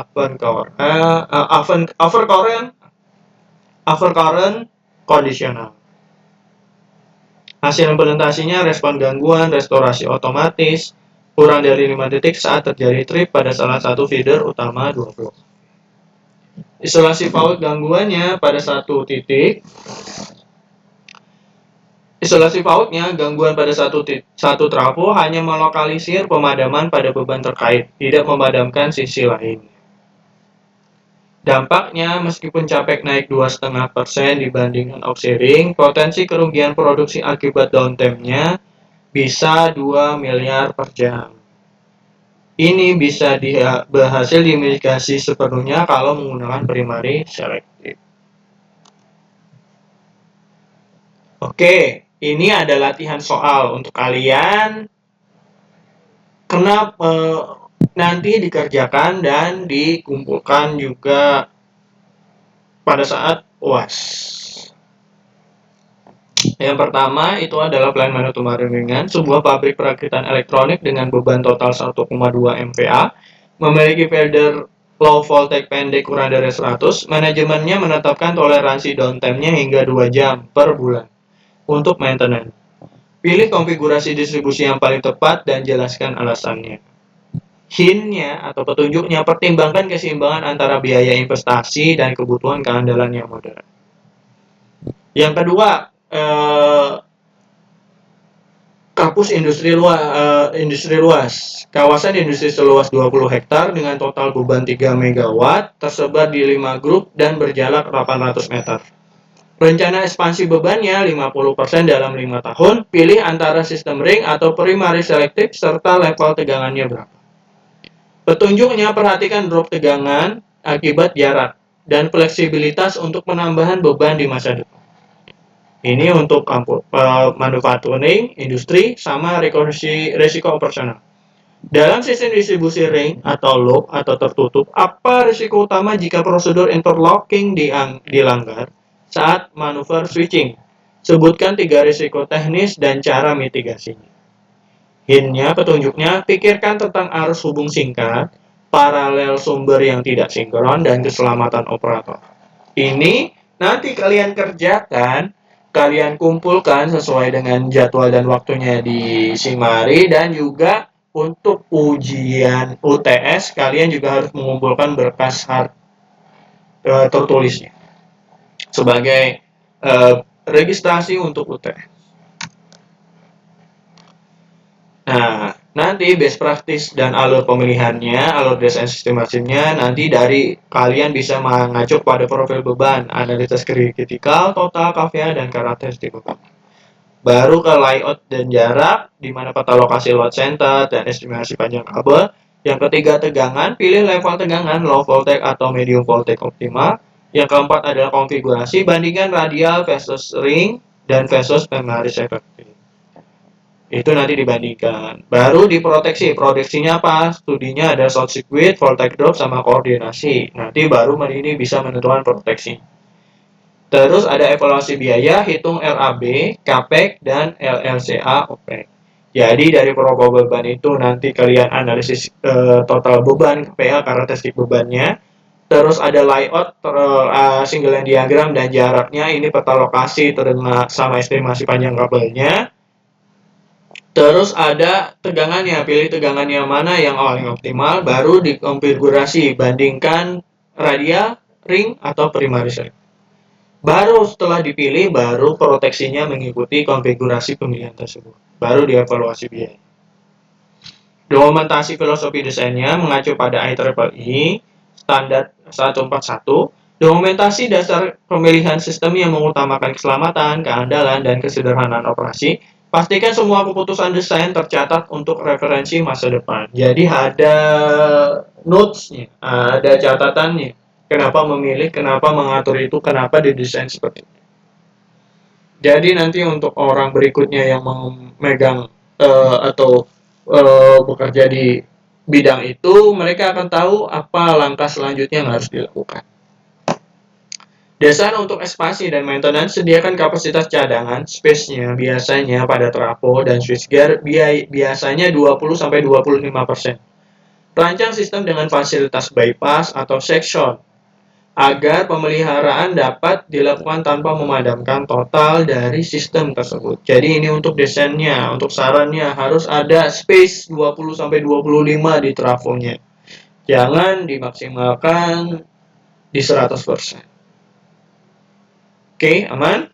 overcurrent conditional. Hasil implementasinya respon gangguan, restorasi otomatis, kurang dari 5 detik saat terjadi trip pada salah satu feeder utama 20. Isolasi fault gangguannya pada satu titik. Isolasi faultnya, gangguan pada satu trafo hanya melokalisir pemadaman pada beban terkait, tidak memadamkan sisi lain. Dampaknya, meskipun capek naik 2,5% dibandingkan off-sharing, potensi kerugian produksi akibat downtime-nya bisa 2 miliar per jam. Ini bisa berhasil dimitigasi sepenuhnya kalau menggunakan primary selective. Oke, ini ada latihan soal untuk kalian. Kenapa nanti dikerjakan dan dikumpulkan juga pada saat UAS. Yang pertama itu adalah plan manajemen ringan, sebuah pabrik perakitan elektronik dengan beban total 1,2 MVA, memiliki feeder low voltage pendek kurang dari 100, manajemennya menetapkan toleransi downtime-nya hingga 2 jam per bulan untuk maintenance. Pilih konfigurasi distribusi yang paling tepat dan jelaskan alasannya. Hint-nya atau petunjuknya, pertimbangkan keseimbangan antara biaya investasi dan kebutuhan keandalan yang moderat. Yang kedua, kampus industri luas. Kawasan industri seluas 20 hektar dengan total beban 3 megawatt, tersebar di 5 grup dan berjarak 800 meter. Rencana ekspansi bebannya 50% dalam 5 tahun. Pilih antara sistem ring atau primary selective serta level tegangannya berapa. Petunjuknya, perhatikan drop tegangan akibat jarak dan fleksibilitas untuk penambahan beban di masa depan. Ini untuk manufacturing, industri, sama risiko operasional. Dalam sistem distribusi ring atau loop atau tertutup, apa risiko utama jika prosedur interlocking dilanggar saat manuver switching? Sebutkan 3 risiko teknis dan cara mitigasinya. Hint-nya, petunjuknya, pikirkan tentang arus hubung singkat, paralel sumber yang tidak sinkron, dan keselamatan operator. Ini nanti kalian kerjakan, kalian kumpulkan sesuai dengan jadwal dan waktunya di Simari, dan juga untuk ujian UTS kalian juga harus mengumpulkan berkas tertulisnya sebagai registrasi untuk UTS. Nah, Nanti best practice dan alur pemilihannya, alur desain sistem mesinnya, nanti dari kalian bisa mengacu pada profil beban, analisis kritikal, total, KVA, dan karakteristik beban. Baru ke layout dan jarak, di mana peta lokasi load center dan estimasi panjang kabel. Yang ketiga tegangan, pilih level tegangan low voltage atau medium voltage optimal. Yang keempat adalah konfigurasi, bandingkan radial versus ring dan versus primaris efektif. Itu nanti dibandingkan. Baru diproteksi. Proteksinya apa? Studinya ada short circuit, voltage drop, sama koordinasi. Nanti baru ini bisa menentukan proteksi. Terus ada evaluasi biaya, hitung LAB, CAPEX, dan LLCA OPEX. Jadi dari probable beban itu nanti kalian analisis total beban, KPA, karakteristik bebannya. Terus ada layout, single line diagram, dan jaraknya. Ini peta lokasi sama estimasi panjang kabelnya. Terus ada tegangannya, pilih tegangannya mana yang paling optimal, baru dikonfigurasi, bandingkan radial, ring, atau primaris. Baru setelah dipilih, baru proteksinya mengikuti konfigurasi pemilihan tersebut. Baru dievaluasi biaya. Dokumentasi filosofi desainnya mengacu pada IEEE standar 141. Dokumentasi dasar pemilihan sistem yang mengutamakan keselamatan, keandalan, dan kesederhanaan operasi. Pastikan semua keputusan desain tercatat untuk referensi masa depan. Jadi ada notes-nya, ada catatannya. Kenapa memilih, kenapa mengatur itu, kenapa didesain seperti itu. Jadi nanti untuk orang berikutnya yang memegang atau bekerja di bidang itu, mereka akan tahu apa langkah selanjutnya yang harus dilakukan. Desain untuk ekspansi dan maintenance, sediakan kapasitas cadangan, space-nya biasanya pada trafo dan switchgear biasanya 20-25%. Rancang sistem dengan fasilitas bypass atau section, agar pemeliharaan dapat dilakukan tanpa memadamkan total dari sistem tersebut. Jadi ini untuk desainnya, untuk sarannya harus ada space 20-25 di trafonya. Jangan dimaksimalkan di 100%. Oke, aman?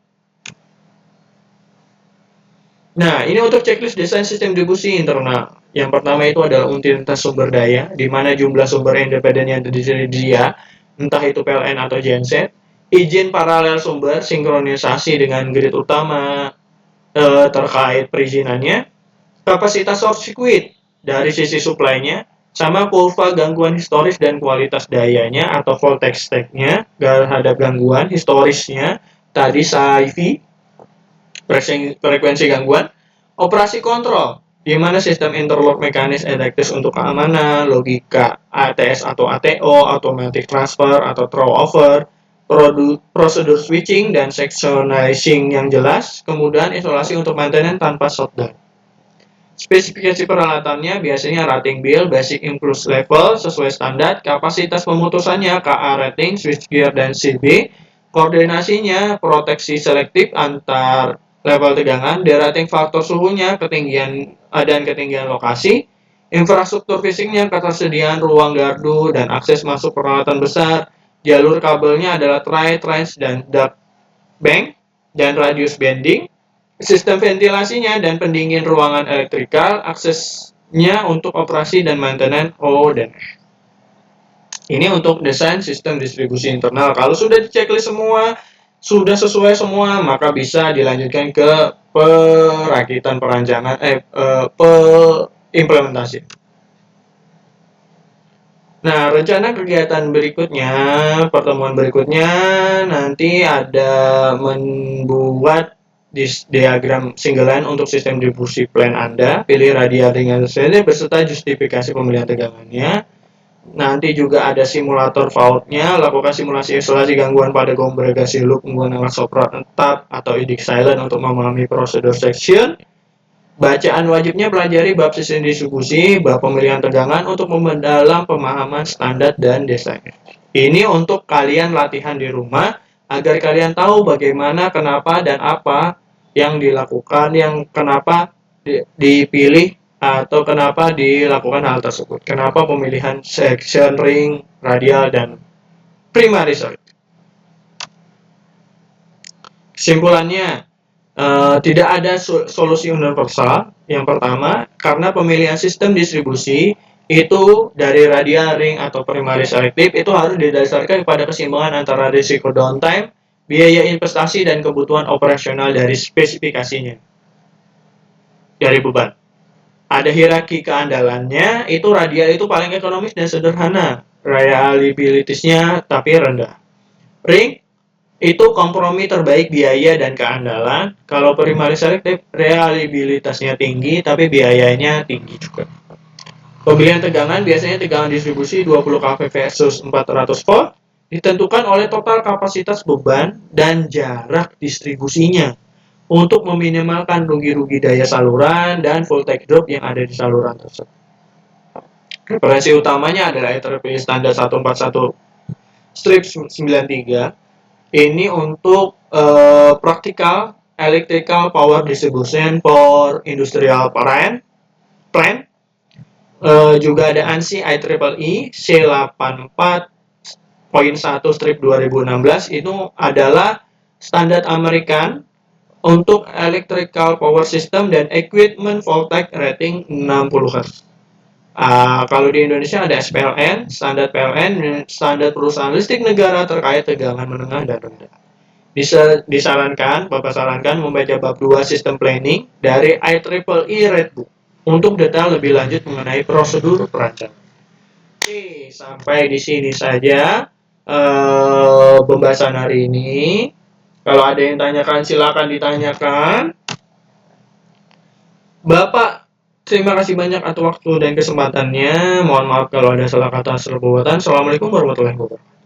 Nah, ini untuk checklist desain sistem distribusi internal. Yang pertama itu adalah utilitas sumber daya, di mana jumlah sumber independen yang tersedia, entah itu PLN atau genset, izin paralel sumber, sinkronisasi dengan grid utama terkait perizinannya, kapasitas short circuit dari sisi supply-nya, sama kurva gangguan historis dan kualitas dayanya atau voltage stack-nya terhadap gangguan historisnya, tadi SAIV, frekuensi gangguan, operasi kontrol, di mana sistem interlock mekanis elektris untuk keamanan, logika ATS atau ATO, automatic transfer atau throw over, prosedur switching dan sectionizing yang jelas, kemudian isolasi untuk maintenance tanpa shutdown. Spesifikasi peralatannya biasanya rating bill, basic impulse level sesuai standar, kapasitas pemutusannya KA rating, switchgear dan CB, koordinasinya proteksi selektif antar level tegangan, derating faktor suhunya, ketinggian dan ketinggian lokasi, infrastruktur fisiknya, ketersediaan ruang gardu dan akses masuk peralatan besar, jalur kabelnya adalah tray, trench, dan duct bank, dan radius bending, sistem ventilasinya dan pendingin ruangan elektrikal, aksesnya untuk operasi dan maintenance O dan F. Ini untuk desain sistem distribusi internal. Kalau sudah diceklis semua, sudah sesuai semua, maka bisa dilanjutkan ke perakitan perancangan, implementasi. Nah, rencana kegiatan berikutnya, pertemuan berikutnya, nanti ada membuat diagram single line untuk sistem distribusi plan Anda, pilih radial dengan sesuai beserta justifikasi pemilihan tegangannya. Nanti juga ada simulator fault-nya, lakukan simulasi isolasi gangguan pada kongregasi loop menggunakan sopra tetap atau idik silent untuk memahami prosedur section. Bacaan wajibnya pelajari bab sistem distribusi, bab pemilihan tegangan untuk memperdalam pemahaman standar dan desain. Ini untuk kalian latihan di rumah agar kalian tahu bagaimana, kenapa, dan apa yang dilakukan, yang kenapa dipilih atau kenapa dilakukan hal tersebut. Kenapa pemilihan section, ring, radial, dan primaris. Kesimpulannya, Tidak ada solusi universal. Yang pertama, karena pemilihan sistem distribusi itu dari radial, ring, atau primary selective itu harus didasarkan pada keseimbangan antara risiko downtime, biaya investasi, dan kebutuhan operasional dari spesifikasinya, dari beban. Ada hierarki keandalannya, itu radial itu paling ekonomis dan sederhana, reliability-nya tapi rendah. Ring itu kompromi terbaik biaya dan keandalan. Kalau primary selective reliabilitasnya tinggi tapi biayanya tinggi juga. Pemilihan tegangan biasanya tegangan distribusi 20 kV versus 400 volt ditentukan oleh total kapasitas beban dan jarak distribusinya untuk meminimalkan rugi-rugi daya saluran dan voltage drop yang ada di saluran tersebut. Referensi utamanya adalah IEEE standar 141 strip 93. Ini untuk practical electrical power distribution for industrial plant. Juga ada ANSI IEEE C84.1 strip 2016, itu adalah standar American untuk electrical power system dan equipment voltage rating 60 Hz. Kalau di Indonesia ada SPLN, standar PLN, standar perusahaan listrik negara terkait tegangan menengah dan rendah. Bapak sarankan membaca bab 2 sistem planning dari IEEE Red Book untuk detail lebih lanjut mengenai prosedur perancangan. Oke, sampai di sini saja pembahasan hari ini. Kalau ada yang tanyakan, silakan ditanyakan. Bapak, terima kasih banyak atas waktu dan kesempatannya. Mohon maaf kalau ada salah kata, salah perbuatan. Assalamualaikum warahmatullahi wabarakatuh.